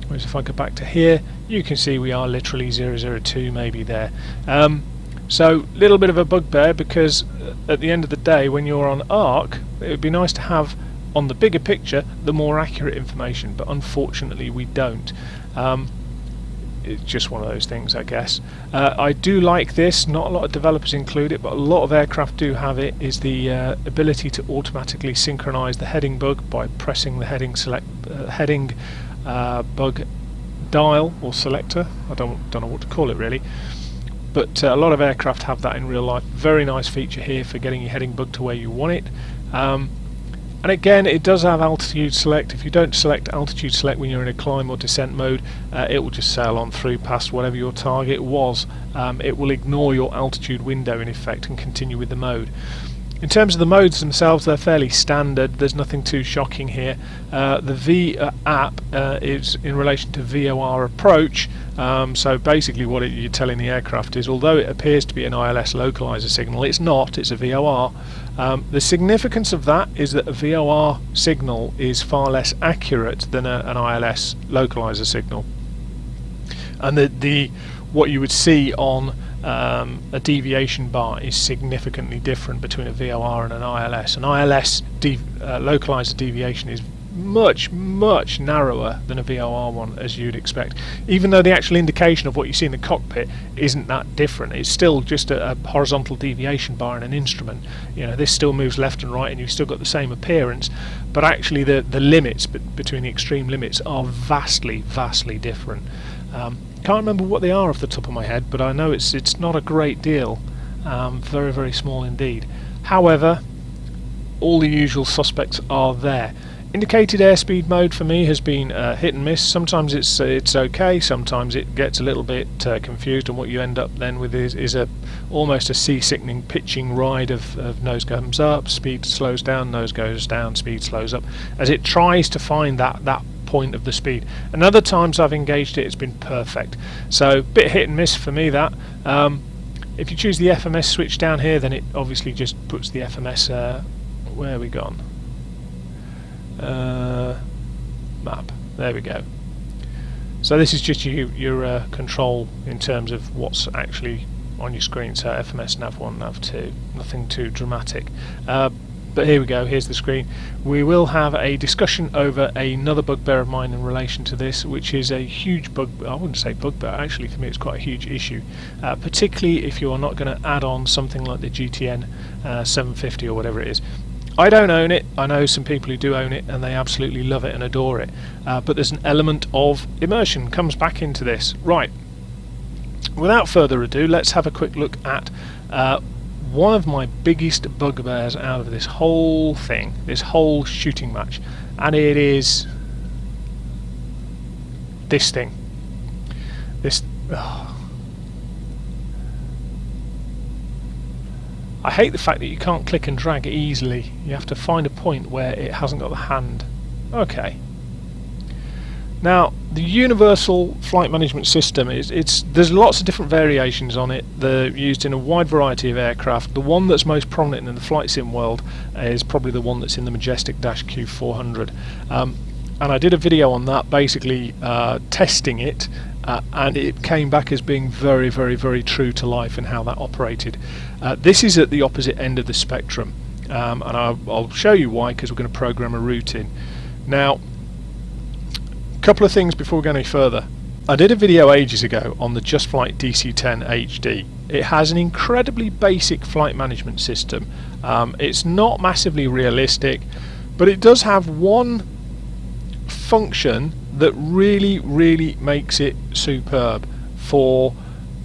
Whereas if I go back to here, you can see we are literally 002 maybe there. So a little bit of a bugbear, because at the end of the day when you're on arc, it would be nice to have on the bigger picture the more accurate information, but unfortunately we don't. It's just one of those things, I guess. I do like this. Not a lot of developers include it, but a lot of aircraft do have it, is the ability to automatically synchronize the heading bug by pressing the heading bug dial or selector. I don't know what to call it really, but a lot of aircraft have that in real life. Very nice feature here for getting your heading bug to where you want it. And again, it does have altitude select. If you don't select altitude select when you're in a climb or descent mode, it will just sail on through past whatever your target was. It will ignore your altitude window in effect and continue with the mode. In terms of the modes themselves, they're fairly standard. There's nothing too shocking here. The V app is in relation to VOR approach. So basically what you're telling the aircraft is, although it appears to be an ILS localizer signal, it's not, it's a VOR. The significance of that is that a VOR signal is far less accurate than an ILS localizer signal. And what you would see on a deviation bar is significantly different between a VOR and an ILS. An ILS localizer deviation is much narrower than a VOR one, as you'd expect, even though the actual indication of what you see in the cockpit isn't that different. It's still just a horizontal deviation bar in an instrument. You know, this still moves left and right and you've still got the same appearance, but actually the limits between the extreme limits are vastly different. Can't remember what they are off the top of my head, but I know it's not a great deal. Very small indeed. However, all the usual suspects are there. Indicated airspeed mode for me has been hit and miss. Sometimes it's okay, sometimes it gets a little bit confused, and what you end up then with is almost a sea-sickening pitching ride of nose comes up, speed slows down, nose goes down, speed slows up, as it tries to find that point of the speed. And other times I've engaged it, it's been perfect. So bit hit and miss for me that. If you choose the FMS switch down here, then it obviously just puts the FMS where are we gone? Map. There we go. So this is just your control in terms of what's actually on your screen. So FMS nav 1, nav 2, nothing too dramatic. But here we go, here's the screen. We will have a discussion over another bugbear of mine in relation to this, which is a huge I wouldn't say bugbear, actually for me it's quite a huge issue, particularly if you are not going to add on something like the GTN 750 or whatever it is. I don't own it. I know some people who do own it and they absolutely love it and adore it, but there's an element of immersion comes back into this. Right, without further ado, let's have a quick look at one of my biggest bugbears out of this whole thing, this whole shooting match, and it is this thing. I hate the fact that you can't click and drag easily. You have to find a point where it hasn't got the hand. Okay. Now, the universal flight management system there's lots of different variations on it. They're used in a wide variety of aircraft. The one that's most prominent in the flight sim world is probably the one that's in the Majestic Q400. And I did a video on that, basically testing it, and it came back as being very true to life in how that operated. This is at the opposite end of the spectrum, and I'll show you why, because we're going to program a route in. Now, a couple of things before we go any further. I did a video ages ago on the Just Flight DC-10 HD. It has an incredibly basic flight management system. It's not massively realistic, but it does have one function that really makes it superb for,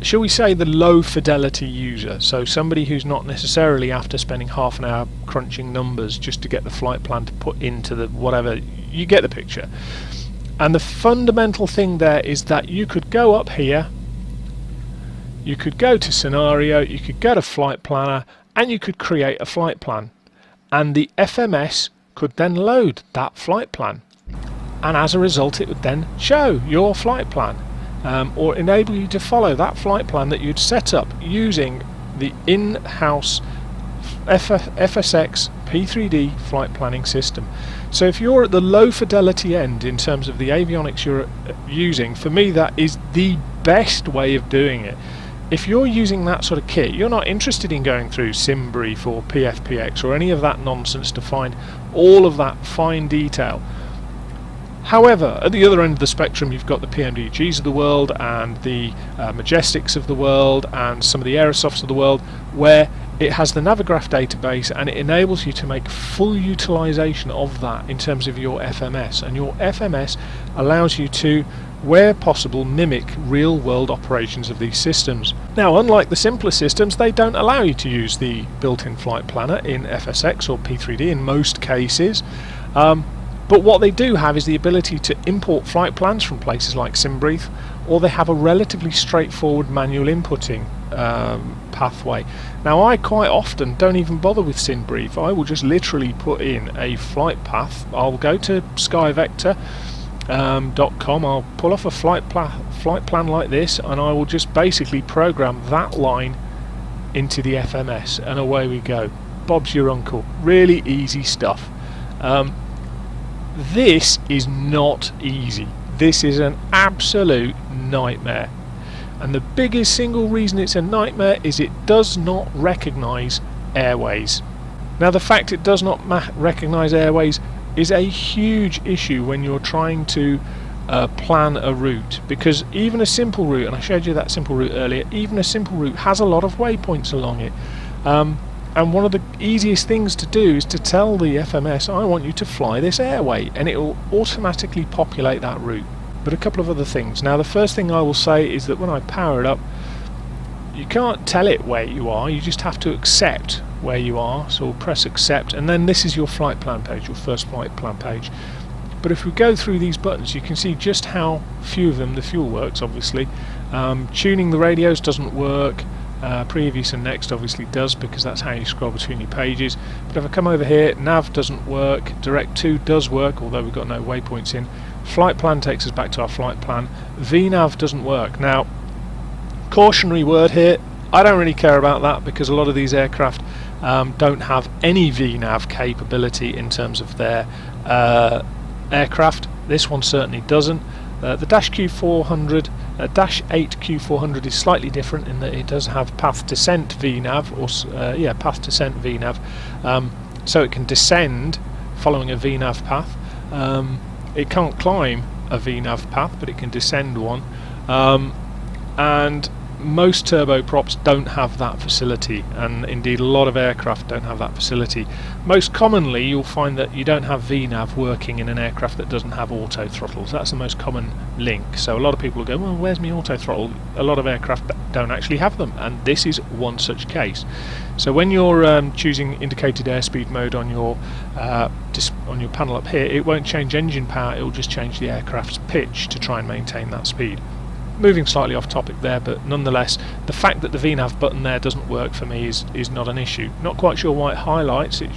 shall we say, the low fidelity user. So somebody who's not necessarily after spending half an hour crunching numbers just to get the flight plan to put into the whatever. You get the picture. And the fundamental thing there is that you could go up here, you could go to scenario, you could go to flight planner, and you could create a flight plan, and the FMS could then load that flight plan, and as a result it would then show your flight plan, or enable you to follow that flight plan that you'd set up using the in-house FSX P3D flight planning system. So if you're at the low fidelity end in terms of the avionics you're using, for me that is the best way of doing it. If you're using that sort of kit, you're not interested in going through SimBrief or PFPX or any of that nonsense to find all of that fine detail. However, at the other end of the spectrum, you've got the PMDGs of the world and the Majestics of the world and some of the Aerosofts of the world, where it has the Navigraph database, and it enables you to make full utilization of that in terms of your FMS, and your FMS allows you to, where possible, mimic real-world operations of these systems. Now, unlike the simpler systems, they don't allow you to use the built-in flight planner in FSX or P3D in most cases, but what they do have is the ability to import flight plans from places like SimBrief, or they have a relatively straightforward manual inputting pathway. Now, I quite often don't even bother with SimBrief. I will just literally put in a flight path. I'll go to skyvector.com, I'll pull off a flight plan like this, and I will just basically program that line into the FMS, and away we go. Bob's your uncle. Really easy stuff. This is not easy. This is an absolute nightmare. And the biggest single reason it's a nightmare is it does not recognise airways. Now, the fact it does not recognise airways is a huge issue when you're trying to plan a route, because even a simple route, and I showed you that simple route earlier, even a simple route has a lot of waypoints along it. And one of the easiest things to do is to tell the FMS, I want you to fly this airway, and it will automatically populate that route. But a couple of other things. Now, the first thing I will say is that when I power it up, you can't tell it where you are, you just have to accept where you are. So we'll press accept, and then this is your flight plan page, your first flight plan page. But if we go through these buttons, you can see just how few of them the fuel works, obviously. Tuning the radios doesn't work. Previous and next obviously does, because that's how you scroll between your pages. But if I come over here, nav doesn't work, direct to does work, although we've got no waypoints in. Flight plan takes us back to our flight plan. VNav doesn't work. Now, cautionary word here, I don't really care about that, because a lot of these aircraft don't have any VNav capability in terms of their aircraft. This one certainly doesn't. The Dash Q400, Dash 8 Q400 is slightly different in that it does have path descent VNav, or path descent VNav, so it can descend following a VNav path. It can't climb a VNav path, but it can descend one, and most turboprops don't have that facility, and indeed a lot of aircraft don't have that facility. Most commonly you'll find that you don't have VNav working in an aircraft that doesn't have auto throttles. That's the most common link. So a lot of people will go, well, where's my auto throttle? A lot of aircraft don't actually have them, and this is one such case. So when you're choosing indicated airspeed mode on your panel up here, it won't change engine power, it will just change the aircraft's pitch to try and maintain that speed. Moving slightly off topic there, but nonetheless, the fact that the VNav button there doesn't work for me is not an issue. Not quite sure why it highlights it.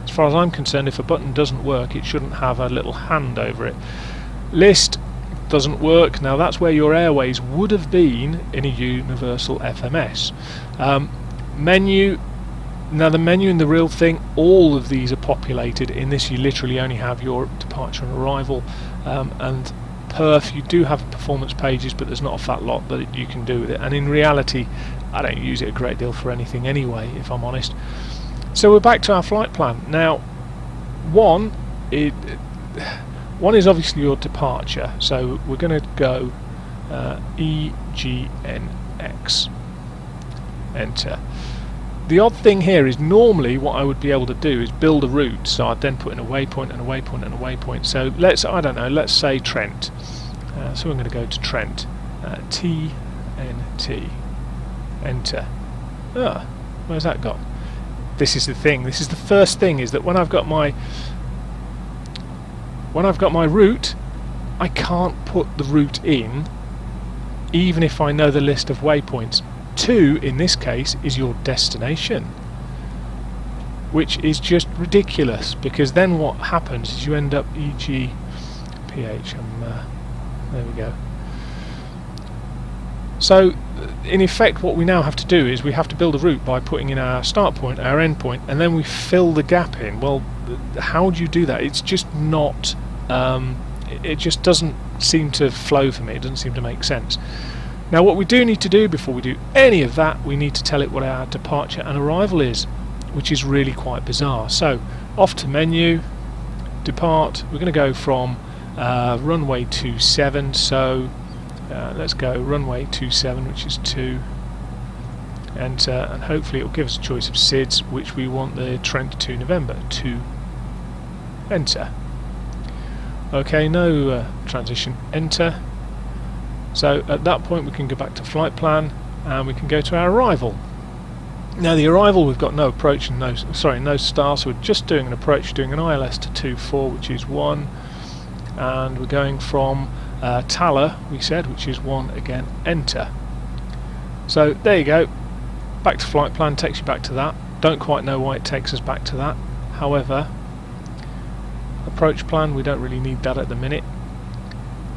As far as I'm concerned, if a button doesn't work, it shouldn't have a little hand over it. List doesn't work. Now, that's where your airways would have been in a universal FMS. Menu. Now, the menu and the real thing, all of these are populated. In this, you literally only have your departure and arrival, and perf. You do have performance pages, but there's not a fat lot that you can do with it, and in reality I don't use it a great deal for anything anyway, if I'm honest. So we're back to our flight plan. Now, one is obviously your departure, so we're going to go EGNX, enter. The odd thing here is normally what I would be able to do is build a route, so I'd then put in a waypoint and a waypoint and a waypoint. So let's say Trent. So we're going to go to Trent. TNT. Enter. Where's that gone? This is the thing. This is the first thing, is that when I've got my route, I can't put the route in, even if I know the list of waypoints. 2 in this case is your destination, which is just ridiculous, because then what happens is you end up EGPH. There we go. So in effect what we now have to do is we have to build a route by putting in our start point, our end point, and then we fill the gap in. Well, how do you do that? It's just not it just doesn't seem to flow for me. It doesn't seem to make sense. Now, what we do need to do before we do any of that, we need to tell it what our departure and arrival is, which is really quite bizarre. So, off to menu, depart. We're going to go from runway 27. So let's go runway 27, which is 2. enter, and hopefully it will give us a choice of SIDS, which we want the Trent to November to enter. Okay, no transition, enter. So at that point we can go back to flight plan and we can go to our arrival. Now the arrival, we've got no approach and no star, so we're just doing an approach, doing an ILS to 2-4, which is 1, and we're going from Tala, we said, which is 1 again, enter. So there you go, back to flight plan, takes you back to that. Don't quite know why it takes us back to that, however, approach plan, we don't really need that at the minute.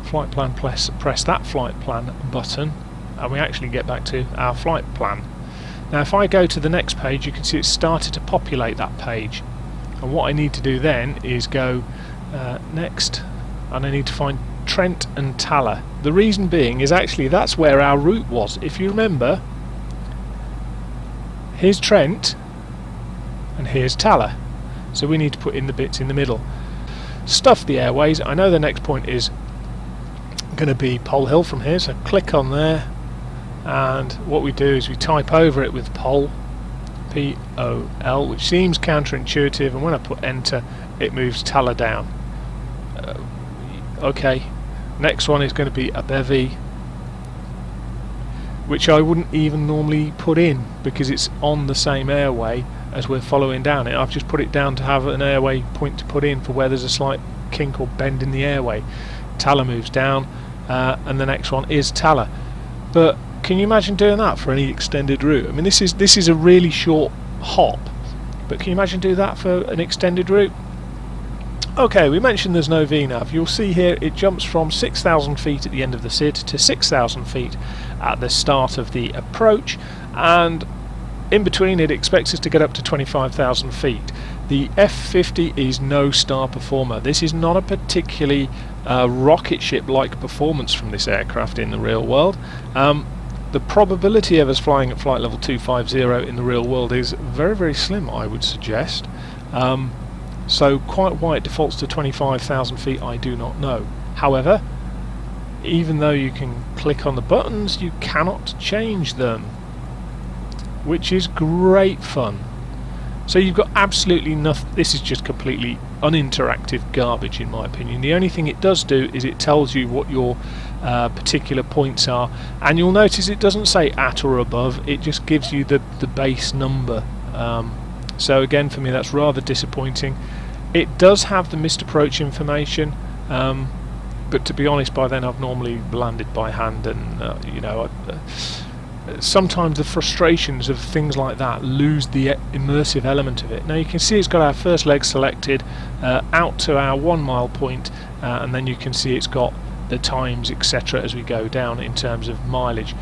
Flight plan, press that flight plan button and we actually get back to our flight plan. Now if I go to the next page, you can see it's started to populate that page, and what I need to do then is go next, and I need to find Trent and Tala. The reason being is actually that's where our route was. If you remember, here's Trent and here's Tala, so we need to put in the bits in the middle. Stuff the airways. I know the next point is going to be Pole Hill from here, so click on there, and what we do is we type over it with Pole, P-O-L, which seems counterintuitive, and when I put enter it moves Tala down. Okay, next one is going to be a bevy, which I wouldn't even normally put in because it's on the same airway as we're following down it. I've just put it down to have an airway point to put in for where there's a slight kink or bend in the airway. Tala moves down, and the next one is Tala. But can you imagine doing that for any extended route? I mean, this is a really short hop, but can you imagine doing that for an extended route? Okay, we mentioned there's no VNAV. You'll see here it jumps from 6,000 feet at the end of the SID to 6,000 feet at the start of the approach, and in between it expects us to get up to 25,000 feet. The F50 is no star performer. This is not a particularly rocket ship-like performance from this aircraft in the real world. The probability of us flying at flight level 250 in the real world is very, very slim, I would suggest. So quite why it defaults to 25,000 feet, I do not know. However, even though you can click on the buttons, you cannot change them, which is great fun. So you've got absolutely nothing. This is just completely uninteractive garbage in my opinion. The only thing it does do is it tells you what your particular points are, and you'll notice it doesn't say at or above, it just gives you the base number. So again, for me that's rather disappointing. It does have the missed approach information, but to be honest, by then I've normally landed by hand, and you know, sometimes the frustrations of things like that lose the immersive element of it. Now you can see it's got our first leg selected out to our 1 mile point, and then you can see it's got the times etc as we go down in terms of mileage.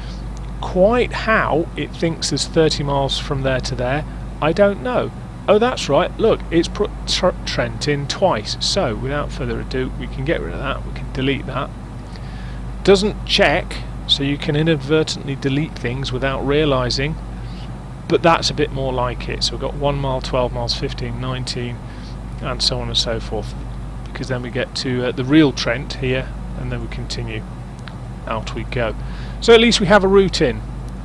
Quite how it thinks there's 30 miles from there to there, I don't know. Oh, that's right, look, it's put Trent in twice, so without further ado we can get rid of that, we can delete that. Doesn't check, so you can inadvertently delete things without realising, but that's a bit more like it. So we've got 1 mile, 12 miles, 15, 19 and so on and so forth, because then we get to the real Trent here, and then we continue, out we go. So at least we have a route in,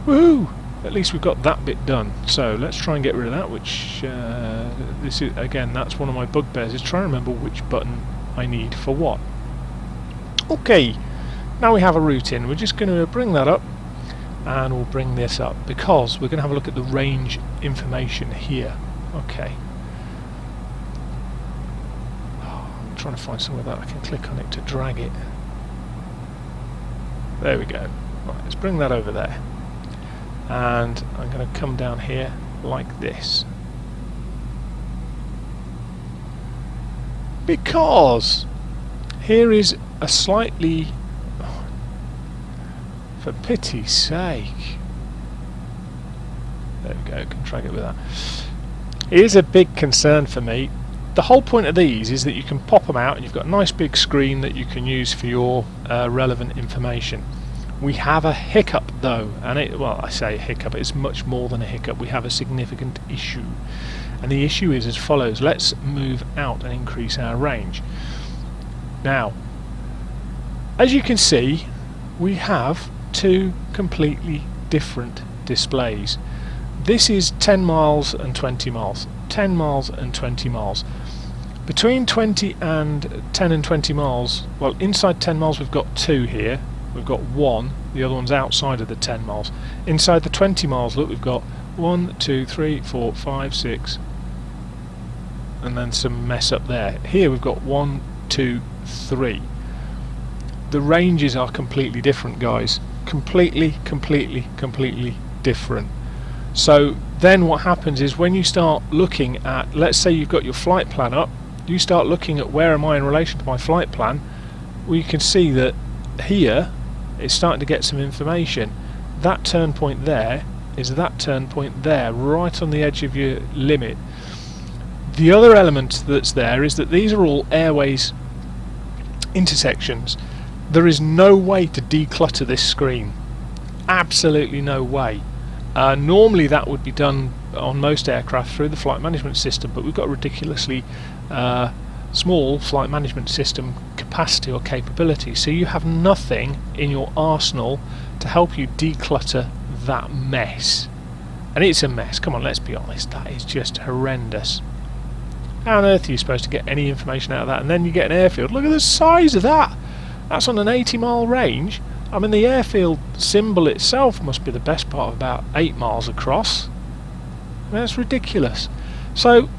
woohoo! At least we've got that bit done. So let's try and get rid of that, which this is, again, that's one of my bugbears, is trying to remember which button I need for what. Okay, now we have a route in. We're just going to bring that up, and we'll bring this up because we're going to have a look at the range information here. Okay. I'm trying to find somewhere that I can click on it to drag it. There we go. Right, let's bring that over there. And I'm going to come down here like this, because here is a slightly, for pity's sake, there we go, can drag it with that. Here's a big concern for me. The whole point of these is that you can pop them out and you've got a nice big screen that you can use for your relevant information. We have a hiccup though, and well, I say a hiccup, it's much more than a hiccup. We have a significant issue, and the issue is as follows. Let's move out and increase our range. Now, as you can see, we have two completely different displays. this is 10 miles and 20 miles. 10 miles and 20 miles. Between 20 and 10 and 20 miles, well, inside 10 miles we've got 2 here. We've got 1, the other one's outside of the 10 miles. Inside the 20 miles, look, we've got 1, 2, 3, 4, 5, 6, and then some mess up there. Here we've got 1, 2, 3. The ranges are completely different, guys. Completely different. So then what happens is when you start looking at, let's say you've got your flight plan up, you start looking at where am I in relation to my flight plan. Well, you can see that here it's starting to get some information. That turn point there is that turn point there, right on the edge of your limit. The other element that's there is that these are all airways intersections. There is no way to declutter this screen. Absolutely no way. Normally that would be done on most aircraft through the flight management system, but we've got a ridiculously small flight management system capacity or capability, so you have nothing in your arsenal to help you declutter that mess. And it's a mess, come on, let's be honest, that is just horrendous. How on earth are you supposed to get any information out of that? And then you get an airfield, look at the size of that! That's on an 80-mile range. I mean, the airfield symbol itself must be the best part of about 8 miles across. I mean, that's ridiculous. So,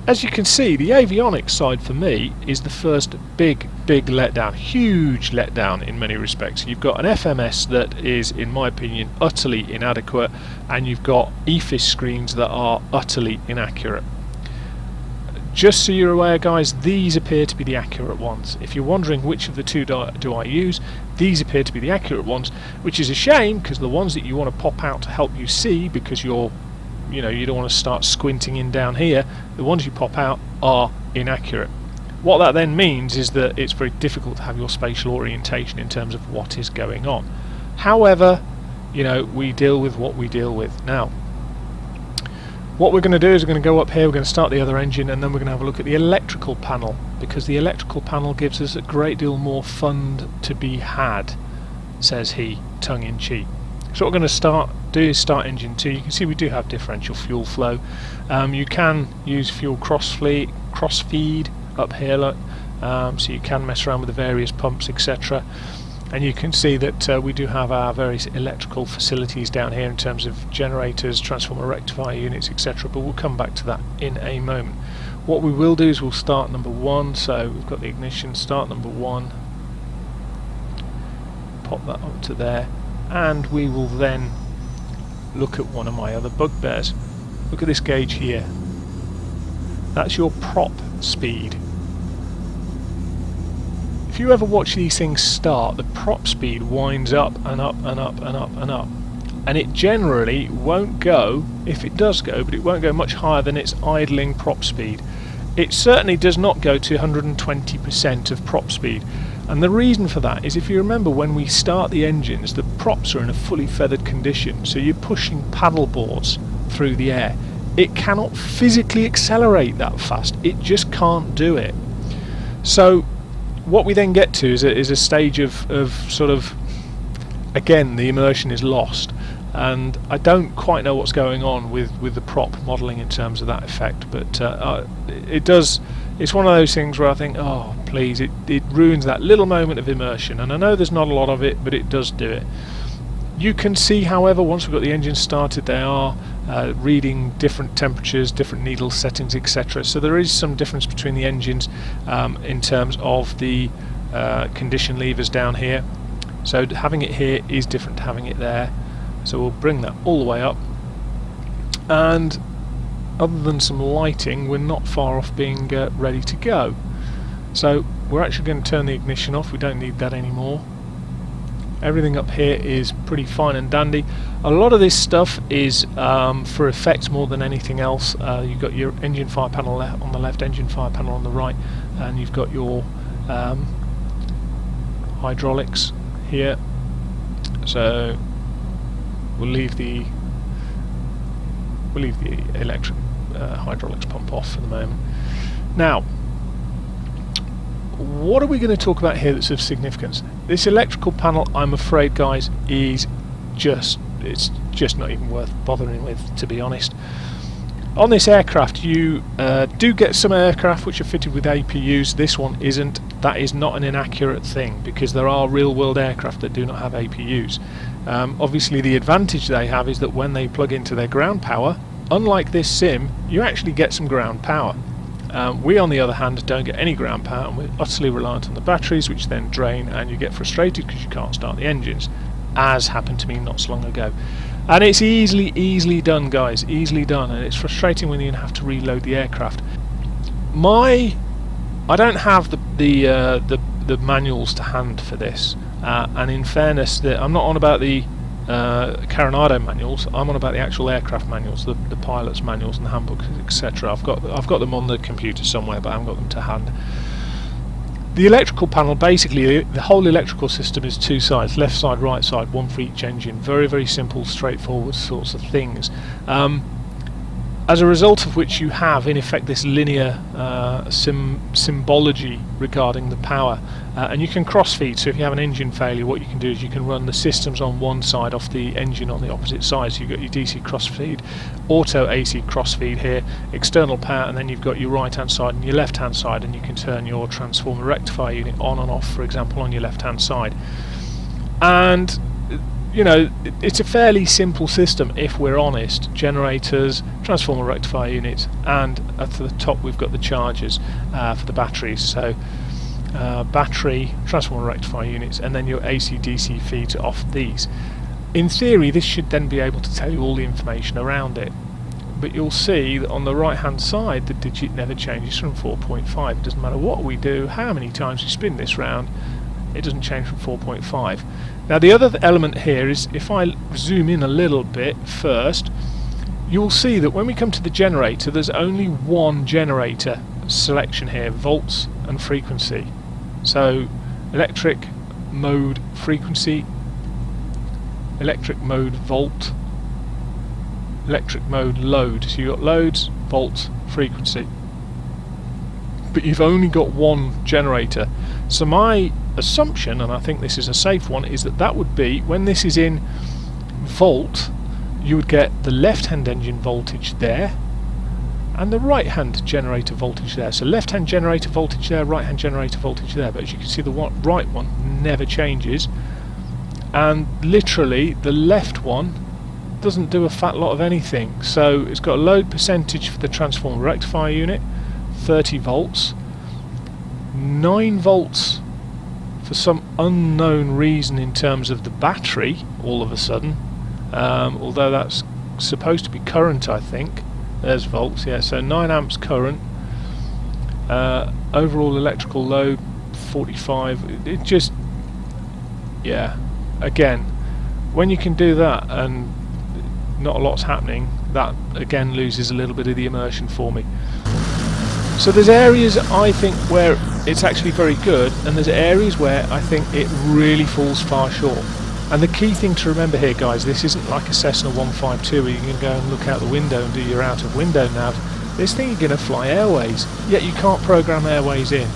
as you can see, the avionics side for me is the first big letdown, huge letdown in many respects. You've got an FMS that is, in my opinion, utterly inadequate, and you've got EFIS screens that are utterly inaccurate. Just so you're aware, guys, these appear to be the accurate ones. If you're wondering which of the two do I use, these appear to be the accurate ones, which is a shame, because the ones that you want to pop out to help you see, because you don't want to start squinting in down here, the ones you pop out are inaccurate. What that then means is that it's very difficult to have your spatial orientation in terms of what is going on. However, we deal with what we deal with. Now, what we're going to do is we're going to go up here, we're going to start the other engine, and then we're going to have a look at the electrical panel, because the electrical panel gives us a great deal more fun to be had, says he, tongue-in-cheek. So what we're going to do is start engine 2. You can see we do have differential fuel flow. You can use fuel cross-feed up here, look. So you can mess around with the various pumps, etc. And you can see that we do have our various electrical facilities down here in terms of generators, transformer rectifier units, etc. But we'll come back to that in a moment. What we will do is we'll start number 1. So we've got the ignition, start number 1. Pop that up to there. And we will then look at one of my other bugbears. Look at this gauge here. That's your prop speed. If you ever watch these things start, the prop speed winds up and up and up and up and up. And it generally won't go, if it does go, but it won't go much higher than its idling prop speed. It certainly does not go to 120% of prop speed. And the reason for that is, if you remember, when we start the engines, the props are in a fully feathered condition, so you're pushing paddle boards through the air. It cannot physically accelerate that fast. It just can't do it. So what we then get to is a stage of sort of, again, the immersion is lost, and I don't quite know what's going on with the prop modelling in terms of that effect, but it's one of those things where I think, oh please, it ruins that little moment of immersion, and I know there's not a lot of it, but it does do it. You can see, however, once we've got the engine started, they are reading different temperatures, different needle settings, etc. So there is some difference between the engines in terms of the condition levers down here. So having it here is different to having it there. So we'll bring that all the way up. And other than some lighting, we're not far off being ready to go. So we're actually going to turn the ignition off. We don't need that anymore. Everything up here is pretty fine and dandy. A lot of this stuff is for effects more than anything else. You've got your engine fire panel on the left, engine fire panel on the right, and you've got your hydraulics here. So we'll leave the electric hydraulics pump off for the moment. Now, what are we going to talk about here that's of significance? This electrical panel, I'm afraid, guys, is just just not even worth bothering with, to be honest. On this aircraft, you do get some aircraft which are fitted with APUs. This one isn't. That is not an inaccurate thing, because there are real-world aircraft that do not have APUs. Obviously, the advantage they have is that when they plug into their ground power, unlike this sim, you actually get some ground power. We, on the other hand, don't get any ground power, and we're utterly reliant on the batteries, which then drain, and you get frustrated because you can't start the engines, as happened to me not so long ago. And it's easily done, guys, easily done, and it's frustrating when you have to reload the aircraft. I don't have the manuals to hand for this, and in fairness, I'm not on about the Carenado manuals. I'm on about the actual aircraft manuals, the pilot's manuals and the handbooks, etc. I've got them on the computer somewhere, but I haven't got them to hand. The electrical panel, basically the whole electrical system is two sides, left side, right side, one for each engine. Very simple, straightforward sorts of things. As a result of which you have, in effect, this linear symbology regarding the power. And you can cross-feed, so if you have an engine failure, what you can do is you can run the systems on one side off the engine on the opposite side. So you've got your DC cross-feed, auto AC cross-feed here, external power, and then you've got your right-hand side and your left-hand side, and you can turn your transformer rectifier unit on and off, for example, on your left-hand side. And you know, it's a fairly simple system if we're honest. Generators, transformer rectifier units, and at the top we've got the chargers for the batteries. So battery, transformer rectifier units, and then your AC/DC feeds off these. In theory, this should then be able to tell you all the information around it. But you'll see that on the right hand side the digit never changes from 4.5. It doesn't matter what we do, how many times we spin this round, it doesn't change from 4.5. Now the other element here is, if I zoom in a little bit first, you'll see that when we come to the generator, there's only one generator selection here, volts and frequency. So electric mode frequency, electric mode volt, electric mode load. So you've got loads, volts, frequency, but you've only got one generator. So my assumption, and I think this is a safe one, is that would be, when this is in volt, you would get the left hand engine voltage there and the right hand generator voltage there. So left hand generator voltage there, right hand generator voltage there, but as you can see the right one never changes, and literally the left one doesn't do a fat lot of anything. So it's got a load percentage for the transformer rectifier unit, 30 volts, 9 volts for some unknown reason in terms of the battery all of a sudden, although that's supposed to be current, I think. There's volts, yeah, so 9 amps current, overall electrical load 45. It just, yeah, again, when you can do that and not a lot's happening, that again loses a little bit of the immersion for me. So there's areas I think where it's actually very good, and there's areas where I think it really falls far short. And the key thing to remember here, guys, this isn't like a Cessna 152 where you can go and look out the window and do your out of window nav. This thing, you're going to fly airways, yet you can't program airways in.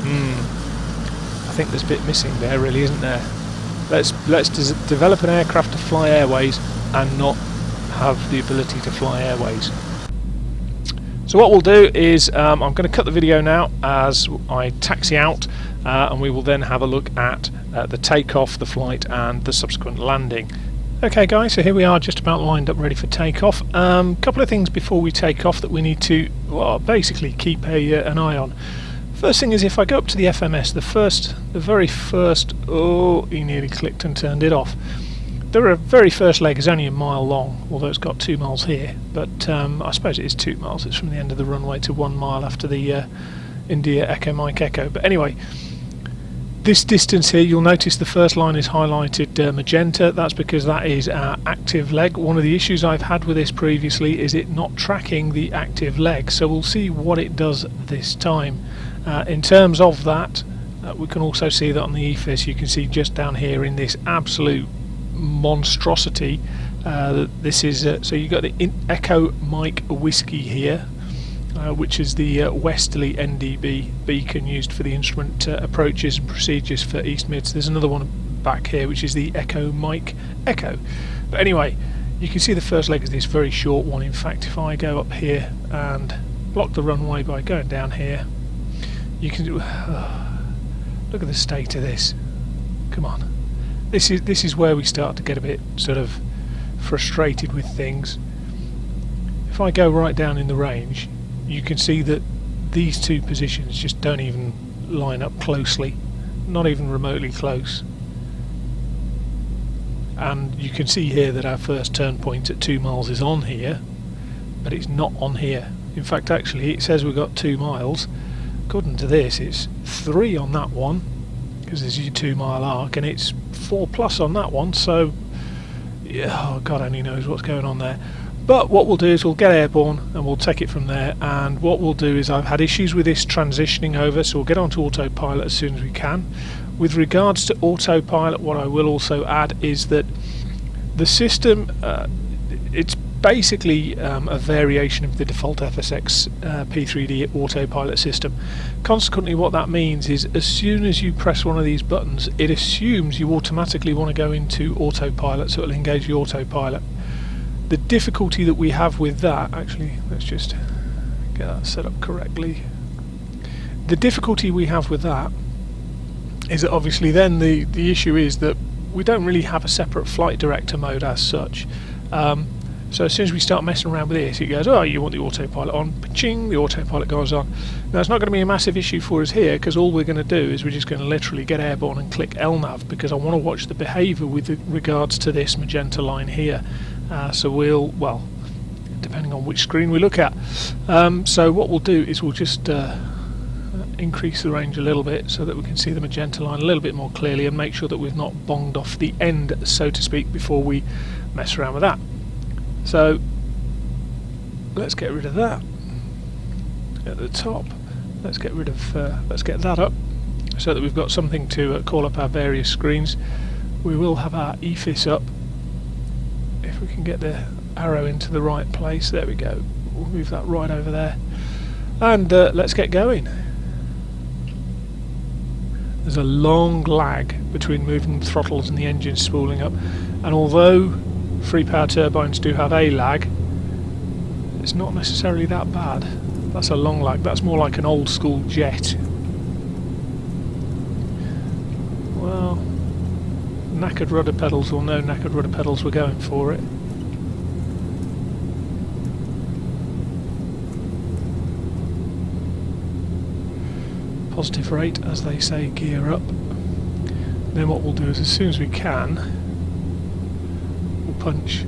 I think there's a bit missing there, really, isn't there? Let's develop an aircraft to fly airways and not have the ability to fly airways. So what we'll do is I'm going to cut the video now as I taxi out, and we will then have a look at the takeoff, the flight, and the subsequent landing. Okay guys, so here we are, just about lined up ready for takeoff. Couple of things before we take off that we need to, well, basically keep an eye on. First thing is, if I go up to the FMS, the very first, oh, he nearly clicked and turned it off. The very first leg is only a mile long, although it's got 2 miles here, but I suppose it is 2 miles. It's from the end of the runway to 1 mile after the India Echo Mike Echo. But anyway, this distance here, you'll notice the first line is highlighted magenta. That's because that is our active leg. One of the issues I've had with this previously is it not tracking the active leg, so we'll see what it does this time. In terms of that, we can also see that on the EFIS, you can see just down here in this absolute monstrosity, this is so you got the Echo Mike Whiskey here, which is the westerly NDB beacon used for the instrument approaches and procedures for East Mids. There's another one back here which is the Echo Mike Echo. But anyway, you can see the first leg is this very short one. In fact, if I go up here and block the runway by going down here, you can look at the state of this. Come on, this is where we start to get a bit sort of frustrated with things. If I go right down in the range, you can see that these two positions just don't even line up closely, not even remotely close. And you can see here that our first turn point at 2 miles is on here, but it's not on here. In fact, actually it says we've got 2 miles. According to this, it's 3 on that one, because this is a 2 mile arc, and it's 4+ on that one, so yeah, oh God only knows what's going on there. But what we'll do is we'll get airborne and we'll take it from there. And what we'll do is, I've had issues with this transitioning over, so we'll get onto autopilot as soon as we can. With regards to autopilot, what I will also add is that the system, it's basically a variation of the default FSX P3D autopilot system. Consequently, what that means is, as soon as you press one of these buttons, it assumes you automatically want to go into autopilot, so it'll engage the autopilot. The difficulty that we have with that, actually, let's just get that set up correctly. The difficulty we have with that is that obviously then the issue is that we don't really have a separate flight director mode as such. So as soon as we start messing around with this, it goes, oh, you want the autopilot on, ching, the autopilot goes on. Now it's not going to be a massive issue for us here, because all we're going to do is we're just going to literally get airborne and click LNAV, because I want to watch the behaviour with regards to this magenta line here. So we'll, well, depending on which screen we look at. So what we'll do is we'll just increase the range a little bit so that we can see the magenta line a little bit more clearly, and make sure that we've not bonged off the end, so to speak, before we mess around with that. So let's get rid of that at the top. Let's get rid of let's get that up so that we've got something to call up our various screens. We will have our EFIS up if we can get the arrow into the right place. There we go. We'll move that right over there, and let's get going. There's a long lag between moving the throttles and the engine spooling up, and although free power turbines do have a lag, it's not necessarily that bad. That's a long lag. That's more like an old school jet. Well, knackered rudder pedals or no knackered rudder pedals, we're going for it. Positive rate, as they say, gear up. Then what we'll do is, as soon as we can, punch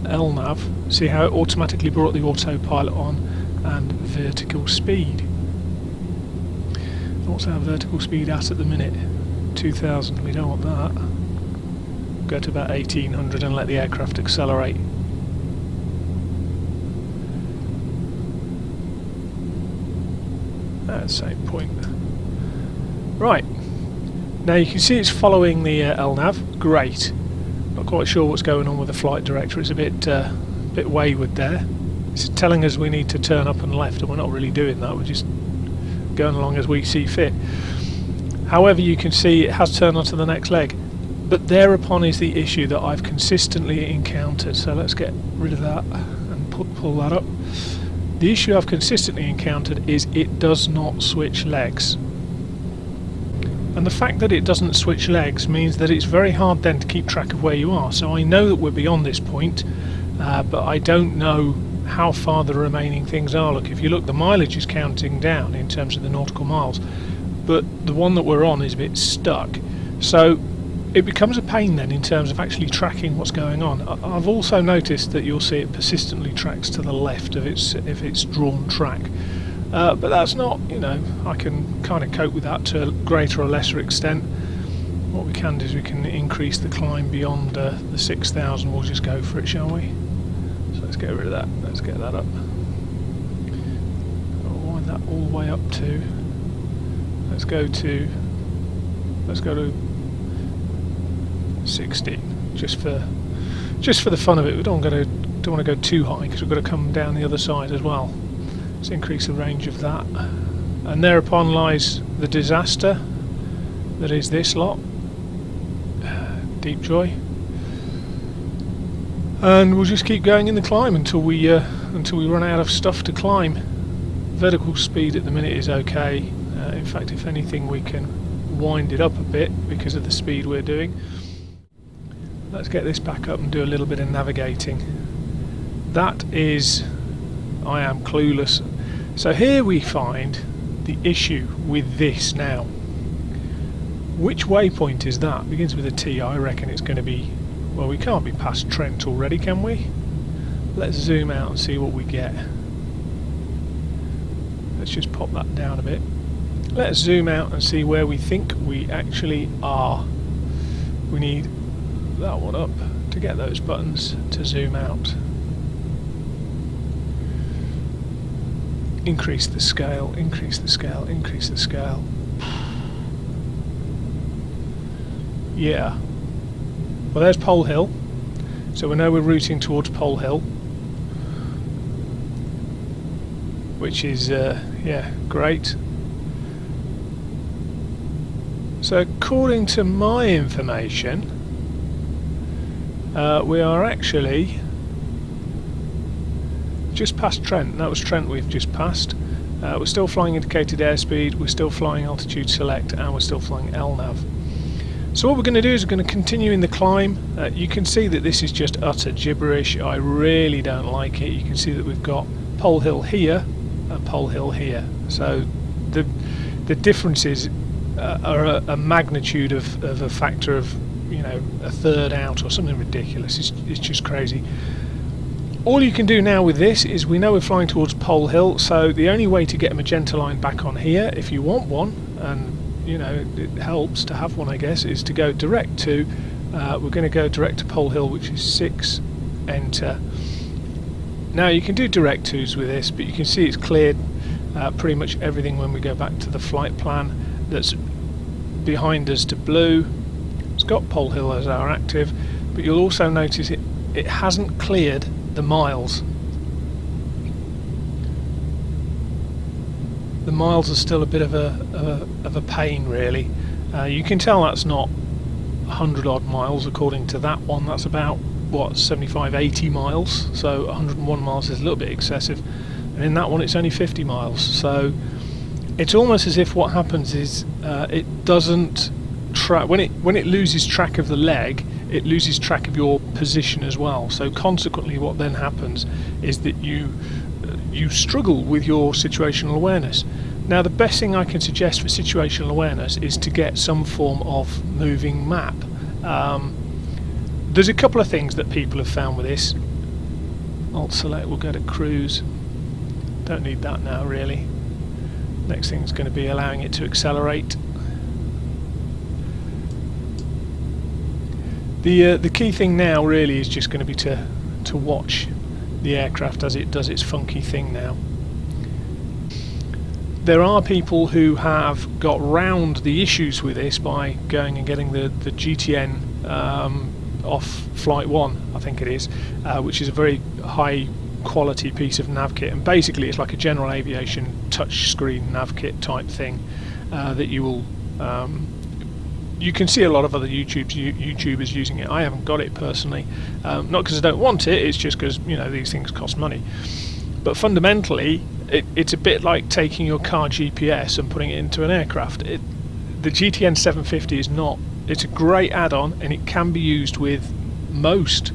LNAV, see how it automatically brought the autopilot on, and vertical speed. What's our vertical speed at the minute? 2000, we don't want that. Go to about 1800 and let the aircraft accelerate. At the same point. Right, now you can see it's following the LNAV, great. Not quite sure what's going on with the flight director. It's a bit wayward there. It's telling us we need to turn up and left, and we're not really doing that. We're just going along as we see fit. However, you can see it has turned onto the next leg, but thereupon is the issue that I've consistently encountered. So let's get rid of that and pull that up. The issue I've consistently encountered is it does not switch legs. And the fact that it doesn't switch legs means that it's very hard then to keep track of where you are. So I know that we're beyond this point, but I don't know how far the remaining things are. Look, if you look, the mileage is counting down in terms of the nautical miles, but the one that we're on is a bit stuck. So it becomes a pain then in terms of actually tracking what's going on. I've also noticed that you'll see it persistently tracks to the left of its if it's drawn track. But that's not, you know, I can kind of cope with that to a greater or lesser extent. What we can do is we can increase the climb beyond the 6,000. We'll just go for it, shall we? So let's get rid of that. Let's get that up. I'll wind that all the way up to. Let's go to 16, just for the fun of it. We don't want to go too high because we've got to come down the other side as well. Let's increase the range of that, and thereupon lies the disaster that is this lot. Deep Joy. and we'll just keep going in the climb until we run out of stuff to climb. Vertical speed at the minute is okay. In fact, if anything, we can wind it up a bit because of the speed we're doing. Let's get this back up and do a little bit of navigating. That is, I am clueless. So here we find the issue with this now. Which waypoint is that? Begins with a T. I reckon it's going to be, well, we can't be past Trent already, can we? Let's zoom out and see what we get. Let's just pop that down a bit. Let's zoom out and see where we think we actually are. We need that one up to get those buttons to zoom out. Increase the scale, increase the scale, increase the scale. Yeah. Well, there's Pole Hill. So we know we're routing towards Pole Hill. Which is, yeah, great. So according to my information, we are actually just past Trent. That was Trent we've just passed. We're still flying indicated airspeed, we're still flying altitude select, and we're still flying LNAV. So what we're going to do is we're going to continue in the climb. You can see that this is just utter gibberish. I really don't like it. You can see that we've got Pole Hill here and Pole Hill here. So the differences are a magnitude of a factor of, you know, a third out or something ridiculous. It's just crazy. All you can do now with this is we know we're flying towards Pole Hill, so the only way to get a magenta line back on here, if you want one, and you know it helps to have one, I guess, is to go direct to, we're going to go direct to Pole Hill, which is 6, enter. Now you can do direct twos with this, but you can see it's cleared pretty much everything when we go back to the flight plan that's behind us to blue. It's got Pole Hill as our active, but you'll also notice it hasn't cleared the miles. The miles are still a bit of a pain, really. You can tell that's not 100 odd miles according to that one. That's about, what, 75-80 miles, so 101 miles is a little bit excessive, and in that one it's only 50 miles. So it's almost as if what happens is it doesn't track, when it loses track of the leg, it loses track of your position as well. So consequently what then happens is that you struggle with your situational awareness. Now the best thing I can suggest for situational awareness is to get some form of moving map. There's a couple of things that people have found with this. Alt select, we'll go to cruise. Don't need that now really. Next thing is going to be allowing it to accelerate. The key thing now really is just going to be to watch the aircraft as it does its funky thing now. There are people who have got round the issues with this by going and getting the GTN off Flight 1, I think it is, which is a very high quality piece of nav kit, and basically it's like a general aviation touch screen nav kit type thing that you will you can see a lot of other YouTubers using it. I haven't got it personally, not because I don't want it, it's just because, you know, these things cost money. But fundamentally it's a bit like taking your car GPS and putting it into an aircraft. The GTN 750 is not, it's a great add-on, and it can be used with most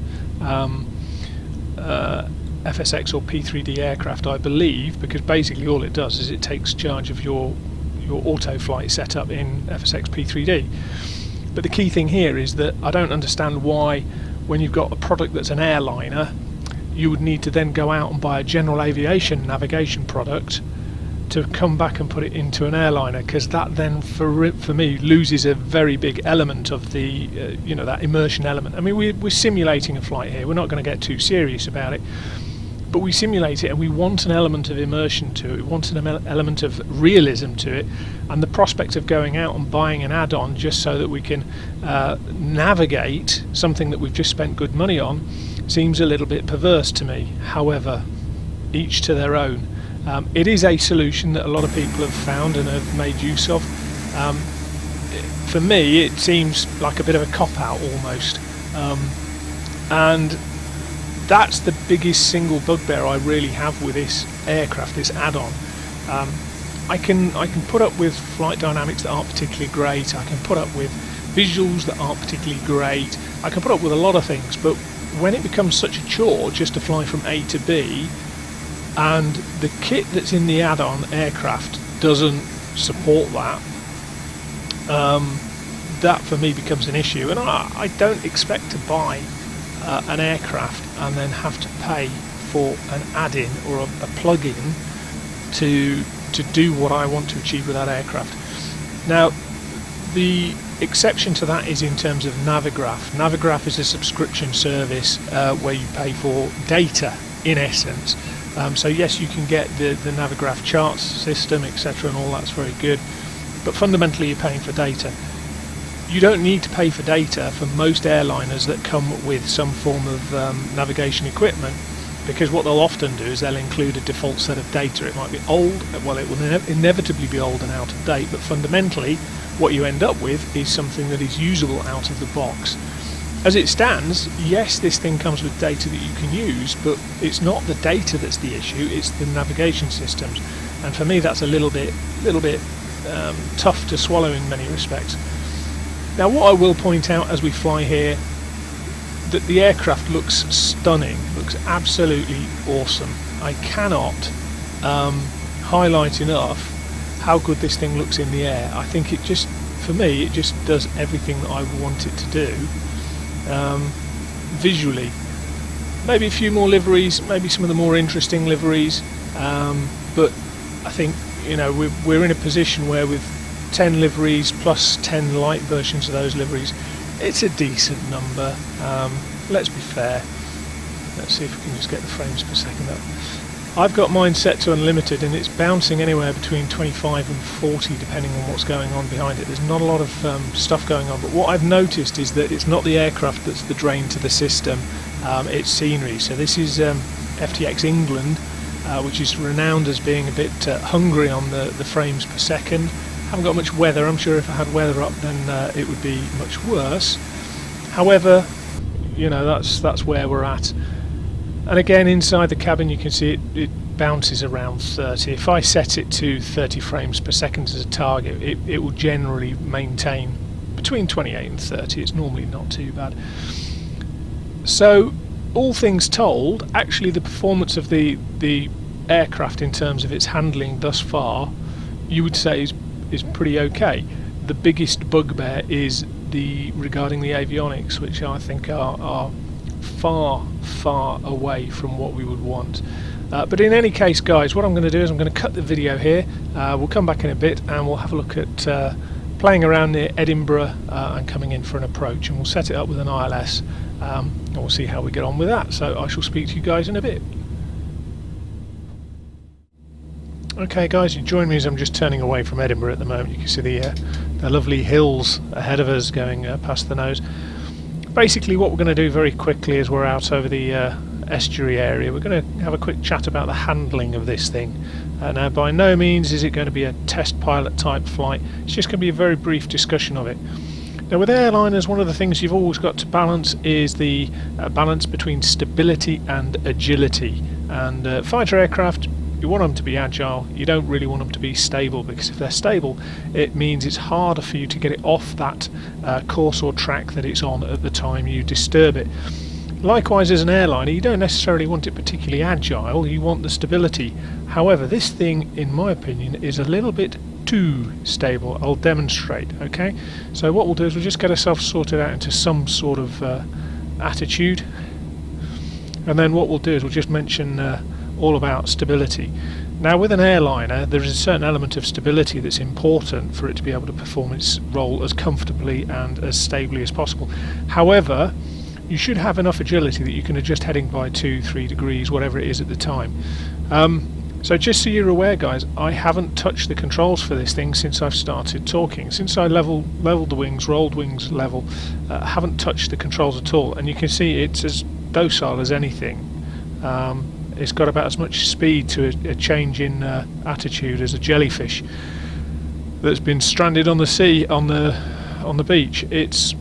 FSX or P3D aircraft, I believe, because basically all it does is it takes charge of your auto flight setup in FSX P3D. But the key thing here is that I don't understand why, when you've got a product that's an airliner, you would need to then go out and buy a general aviation navigation product to come back and put it into an airliner, because that then for me loses a very big element of the you know, that immersion element. I mean, we're simulating a flight here, we're not going to get too serious about it, but we simulate it and we want an element of immersion to it, we want an element of realism to it, and the prospect of going out and buying an add-on just so that we can navigate something that we've just spent good money on seems a little bit perverse to me. However, each to their own. It is a solution that a lot of people have found and have made use of. For me, it seems like a bit of a cop-out almost, and that's the biggest single bugbear I really have with this aircraft, this add-on. I can put up with flight dynamics that aren't particularly great. I can put up with visuals that aren't particularly great. I can put up with a lot of things, but when it becomes such a chore just to fly from A to B, and the kit that's in the add-on aircraft doesn't support that, that for me becomes an issue. And I don't expect to buy an aircraft and then have to pay for an add-in or a plug-in to do what I want to achieve with that aircraft. Now, the exception to that is in terms of Navigraph. Navigraph is a subscription service where you pay for data, in essence. So yes, you can get the Navigraph charts system, etc., and all that's very good, but fundamentally you're paying for data. You don't need to pay for data for most airliners that come with some form of navigation equipment, because what they'll often do is they'll include a default set of data. It might be old, well, it will inevitably be old and out of date, but fundamentally what you end up with is something that is usable out of the box. As it stands, yes, this thing comes with data that you can use, but it's not the data that's the issue, it's the navigation systems. And for me that's a little bit tough to swallow in many respects. Now, what I will point out as we fly here, that the aircraft looks stunning, looks absolutely awesome. I cannot highlight enough how good this thing looks in the air. I think it just, for me, it just does everything that I want it to do. Visually, maybe a few more liveries, maybe some of the more interesting liveries, but I think, you know, we're in a position where with 10 liveries plus 10 light versions of those liveries, it's a decent number. Let's be fair. Let's see if we can just get the frames per second up. I've got mine set to unlimited and it's bouncing anywhere between 25 and 40 depending on what's going on behind it. There's not a lot of stuff going on, but what I've noticed is that it's not the aircraft that's the drain to the system, it's scenery. So this is FTX England, which is renowned as being a bit hungry on the frames per second. Haven't got much weather. I'm sure if I had weather up then it would be much worse. However, you know, that's where we're at. And again, inside the cabin you can see it bounces around 30. If I set it to 30 frames per second as a target, it will generally maintain between 28 and 30. It's normally not too bad. So all things told, actually the performance of the aircraft in terms of its handling thus far, you would say is pretty okay. The biggest bugbear is regarding the avionics, which I think are far away from what we would want. But in any case, guys, what I'm going to do is I'm going to cut the video here. We'll come back in a bit and we'll have a look at playing around near Edinburgh and coming in for an approach, and we'll set it up with an ILS and we'll see how we get on with that. So I shall speak to you guys in a bit. Okay guys, you join me as I'm just turning away from Edinburgh at the moment. You can see the lovely hills ahead of us going past the nose. Basically what we're going to do very quickly as we're out over the estuary area, we're going to have a quick chat about the handling of this thing. Now by no means is it going to be a test pilot type flight, it's just going to be a very brief discussion of it. Now with airliners, one of the things you've always got to balance is the balance between stability and agility. And fighter aircraft, you want them to be agile, you don't really want them to be stable, because if they're stable it means it's harder for you to get it off that course or track that it's on at the time you disturb it. Likewise, as an airliner, you don't necessarily want it particularly agile, you want the stability. However, this thing, in my opinion, is a little bit too stable. I'll demonstrate, okay? So what we'll do is we'll just get ourselves sorted out into some sort of attitude, and then what we'll do is we'll just mention all about stability. Now with an airliner there is a certain element of stability that's important for it to be able to perform its role as comfortably and as stably as possible. However, you should have enough agility that you can adjust heading by 2-3 degrees, whatever it is at the time. So just so you're aware guys, I haven't touched the controls for this thing since I've started talking. Since I leveled the wings, rolled wings level, I haven't touched the controls at all, and you can see it's as docile as anything. It's got about as much speed to a change in attitude as a jellyfish that's been stranded on the sea, on the beach. It's,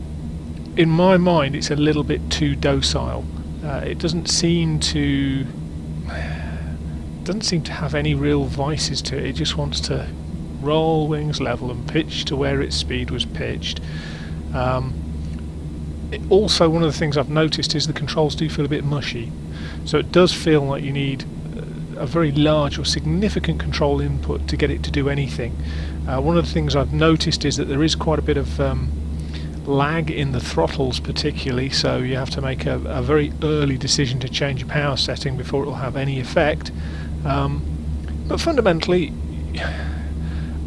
in my mind, it's a little bit too docile. It doesn't seem to have any real vices to it. It just wants to roll wings level and pitch to where its speed was pitched. Also, one of the things I've noticed is the controls do feel a bit mushy, so it does feel like you need a very large or significant control input to get it to do anything. One of the things I've noticed is that there is quite a bit of lag in the throttles particularly, so you have to make a very early decision to change your power setting before it will have any effect. But fundamentally,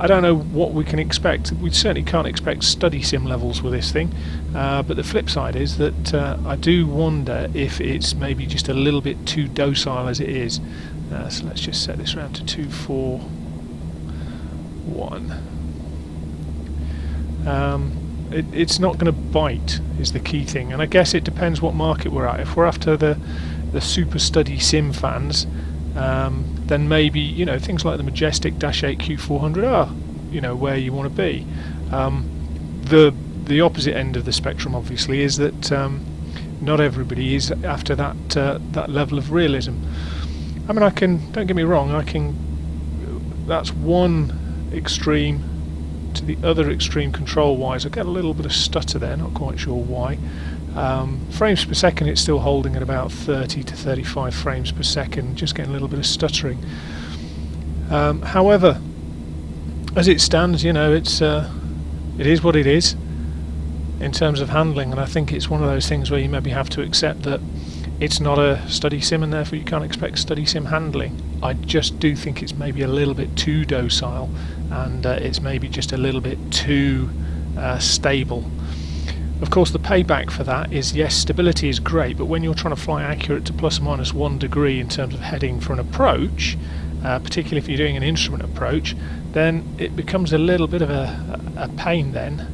I don't know what we can expect. We certainly can't expect study sim levels with this thing, but the flip side is that I do wonder if it's maybe just a little bit too docile as it is. So let's just set this around to 241. It's not going to bite is the key thing, and I guess it depends what market we're at. If we're after the super study sim fans, then maybe, you know, things like the Majestic Dash 8 Q400 are, you know, where you want to be. The opposite end of the spectrum, obviously, is that not everybody is after that level of realism. I mean, don't get me wrong, that's one extreme to the other extreme control-wise. I get a little bit of stutter there, not quite sure why. Frames per second, it's still holding at about 30 to 35 frames per second, just getting a little bit of stuttering. However, as it stands, you know, it is what it is in terms of handling, and I think it's one of those things where you maybe have to accept that it's not a study sim and therefore you can't expect study sim handling. I just do think it's maybe a little bit too docile, and it's maybe just a little bit too stable. Of course, the payback for that is, yes, stability is great, but when you're trying to fly accurate to plus or minus 1 degree in terms of heading for an approach, particularly if you're doing an instrument approach, then it becomes a little bit of a pain then.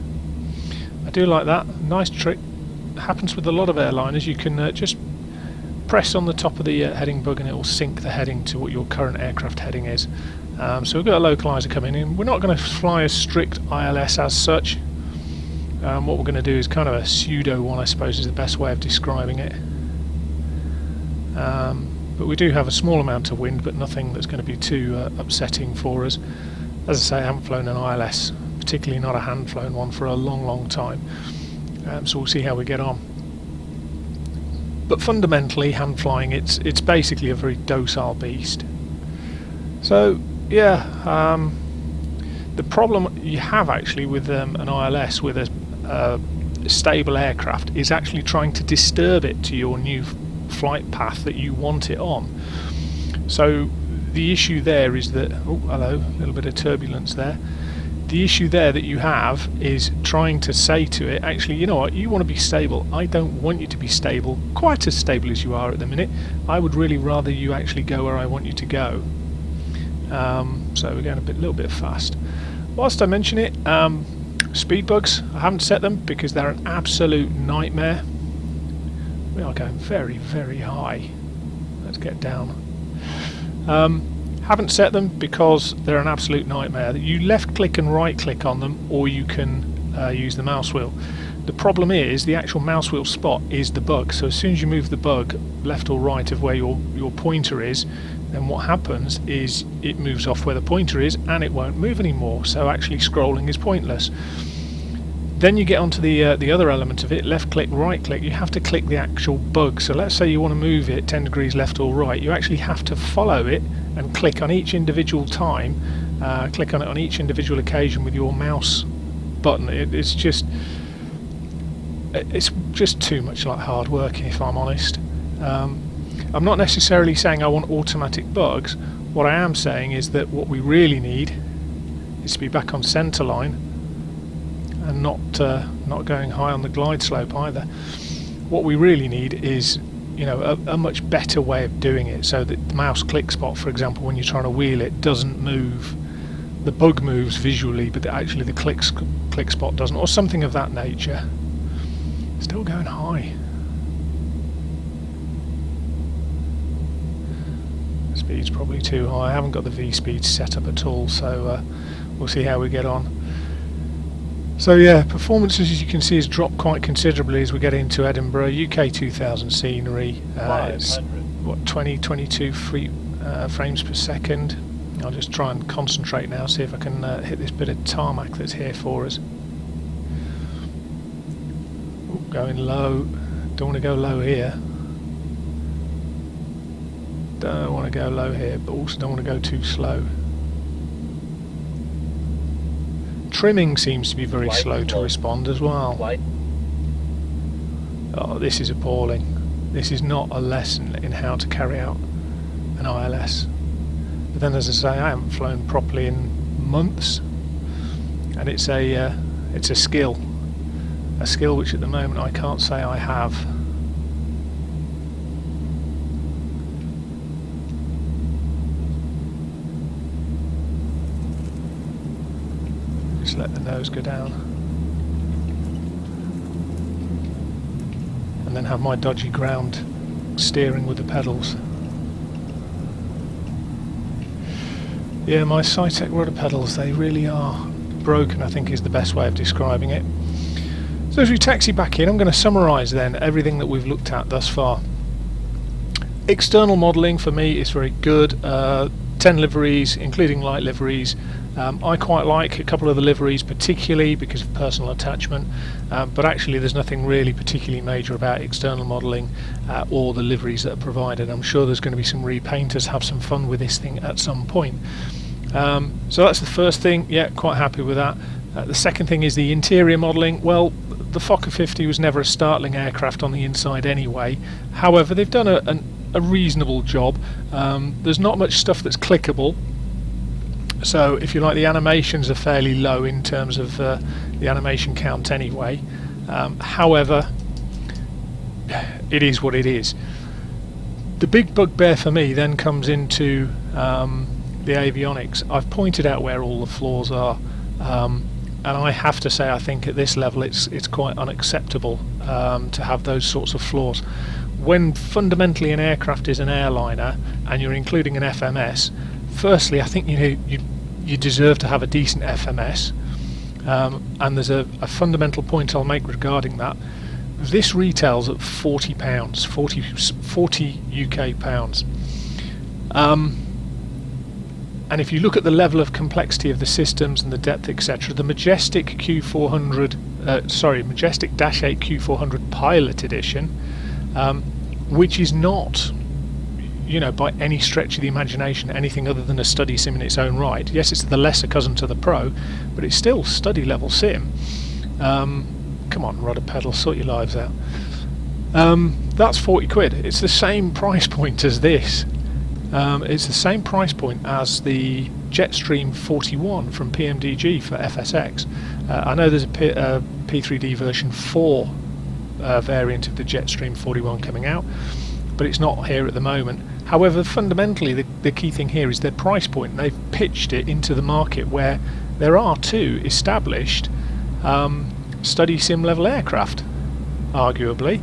I do like that. Nice trick. Happens with a lot of airliners. You can just press on the top of the heading bug and it will sync the heading to what your current aircraft heading is. So we've got a localizer coming in. We're not going to fly a strict ILS as such. What we're going to do is kind of a pseudo one, I suppose, is the best way of describing it. But we do have a small amount of wind, but nothing that's going to be too upsetting for us. As I say, I haven't flown an ILS, particularly not a hand-flown one, for a long, long time. So we'll see how we get on. But fundamentally, hand flying, it's basically a very docile beast. So yeah, the problem you have actually with an ILS with a stable aircraft is actually trying to disturb it to your new flight path that you want it on. So the issue there is that, oh hello, a little bit of turbulence there. The issue there that you have is trying to say to it, actually, you know what, you want to be stable. I don't want you to be stable, quite as stable as you are at the minute. I would really rather you actually go where I want you to go. So we're going a little bit fast. Whilst I mention it, speed bugs, I haven't set them because they're an absolute nightmare. We are going very, very high. Let's get down. Haven't set them because they're an absolute nightmare. You left click and right click on them, or you can use the mouse wheel. The problem is the actual mouse wheel spot is the bug, so as soon as you move the bug left or right of where your pointer is, then what happens is it moves off where the pointer is and it won't move anymore, so actually scrolling is pointless. Then you get onto the other element of it, left click, right click. You have to click the actual bug. So let's say you want to move it 10 degrees left or right. You actually have to follow it and click on each individual time, click on it on each individual occasion with your mouse button. It's just too much like hard work, if I'm honest. I'm not necessarily saying I want automatic bugs. What I am saying is that what we really need is to be back on centre line and not going high on the glide slope either. What we really need is, you know, a much better way of doing it, so that the mouse click spot, for example, when you're trying to wheel it, doesn't move. The bug moves visually, but actually the click spot doesn't, or something of that nature. Still going high. Speed's probably too high. I haven't got the V speed set up at all, so we'll see how we get on. So yeah, performance as you can see has dropped quite considerably as we get into Edinburgh. UK 2000 scenery, it's what, 22 frames per second. I'll just try and concentrate now, see if I can hit this bit of tarmac that's here for us. Ooh, going low, don't want to go low here. Don't want to go low here, but also don't want to go too slow. Trimming seems to be very slow to respond as well. Oh, this is appalling. This is not a lesson in how to carry out an ILS. But then, as I say, I haven't flown properly in months, and it's a skill which at the moment I can't say I have. Just let the nose go down, and then have my dodgy ground steering with the pedals. Yeah, my Saitek rudder pedals, they really are broken, I think is the best way of describing it. So as we taxi back in, I'm going to summarise then everything that we've looked at thus far. External modelling for me is very good. 10 liveries, including light liveries. I quite like a couple of the liveries, particularly because of personal attachment, but actually there's nothing really particularly major about external modelling or the liveries that are provided. I'm sure there's going to be some repainters have some fun with this thing at some point. So that's the first thing. Yeah, quite happy with that. The second thing is the interior modelling. Well, the Fokker 50 was never a startling aircraft on the inside anyway. However, they've done a reasonable job. There's not much stuff that's clickable. So if you like, the animations are fairly low in terms of the animation count anyway. However, it is what it is. The big bugbear for me then comes into the avionics. I've pointed out where all the flaws are, and I have to say I think at this level it's quite unacceptable to have those sorts of flaws. When fundamentally an aircraft is an airliner and you're including an FMS, firstly I think you deserve to have a decent FMS, and there's a fundamental point I'll make regarding that. This retails at £40, 40 UK pounds. And if you look at the level of complexity of the systems and the depth, etc., the Majestic Q400, Majestic Dash 8 Q400 Pilot Edition, which is not, by any stretch of the imagination, anything other than a study sim in its own right. Yes, it's the lesser cousin to the Pro, but it's still study level sim. Come on, rudder pedal, sort your lives out. That's 40 quid. It's the same price point as this. It's the same price point as the Jetstream 41 from PMDG for FSX. I know there's a P3D version 4 variant of the Jetstream 41 coming out, but it's not here at the moment. However, fundamentally the key thing here is their price point. They've pitched it into the market where there are two established study sim level aircraft, arguably.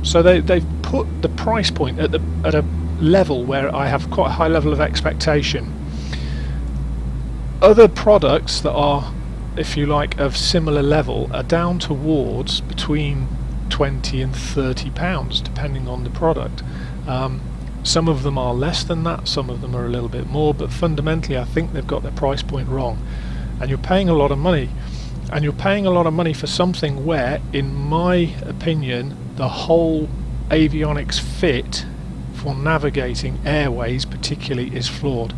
So they've put the price point at a level where I have quite a high level of expectation. Other products that are, if you like, of similar level are down towards between £20 and £30 depending on the product. Some of them are less than that, some of them are a little bit more, but fundamentally I think they've got their price point wrong, and you're paying a lot of money, and you're paying a lot of money for something where, in my opinion, the whole avionics fit for navigating airways particularly is flawed.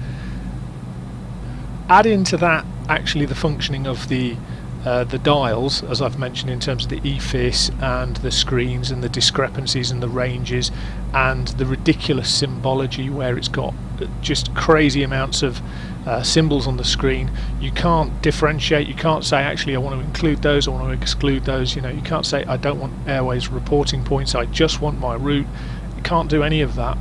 Add into that actually the functioning of the dials, as I've mentioned, in terms of the EFIS and the screens and the discrepancies and the ranges and the ridiculous symbology where it's got just crazy amounts of symbols on the screen. You can't differentiate, you can't say actually I want to include those, I want to exclude those, you can't say I don't want airways reporting points, I just want my route. You can't do any of that.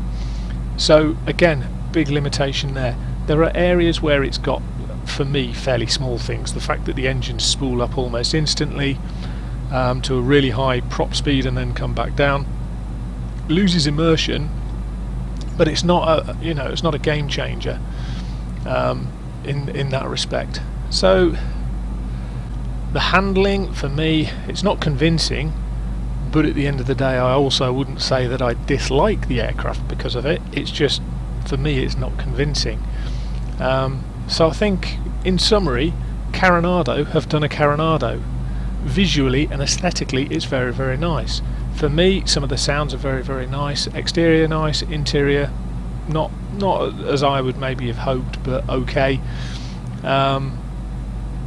So again, big limitation there. There are areas where it's got, for me, fairly small things. The fact that the engines spool up almost instantly to a really high prop speed and then come back down, loses immersion, but it's not a it's not a game changer in that respect. So The handling, for me, it's not convincing, but at the end of the day I also wouldn't say that I dislike the aircraft because of it. It's just, for me, it's not convincing. So I think, in summary, Carenado have done a Carenado. Visually and aesthetically it's very, very nice. For me, some of the sounds are very, very nice. Exterior nice, interior not as I would maybe have hoped, but okay.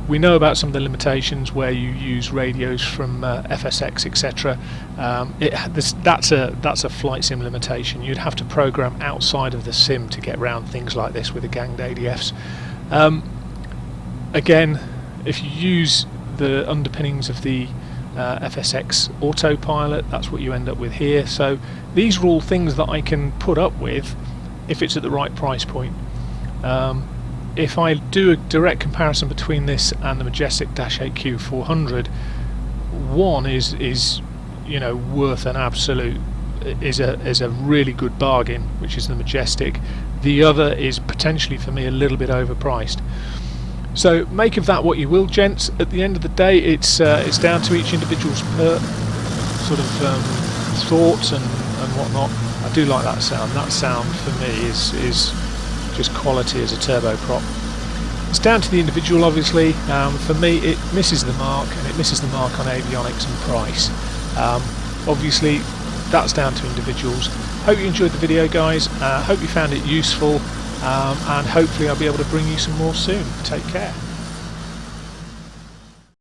We know about some of the limitations where you use radios from FSX, etc. That's a flight sim limitation. You'd have to program outside of the sim to get around things like this with the ganged ADFs. Again, if you use the underpinnings of the FSX Autopilot, that's what you end up with here. So these are all things that I can put up with if it's at the right price point. If I do a direct comparison between this and the Majestic Dash 8Q 400, one is you know, worth an absolute, is a really good bargain, which is the Majestic. The other is potentially, for me, a little bit overpriced. So make of that what you will, gents. At the end of the day, it's down to each individual's sort of thoughts and whatnot. I do like that sound. That sound for me is just quality as a turboprop. It's down to the individual, obviously. For me, it misses the mark, and it misses the mark on avionics and price. Obviously, that's down to individuals. Hope you enjoyed the video, guys. Hope you found it useful, and hopefully I'll be able to bring you some more soon. Take care.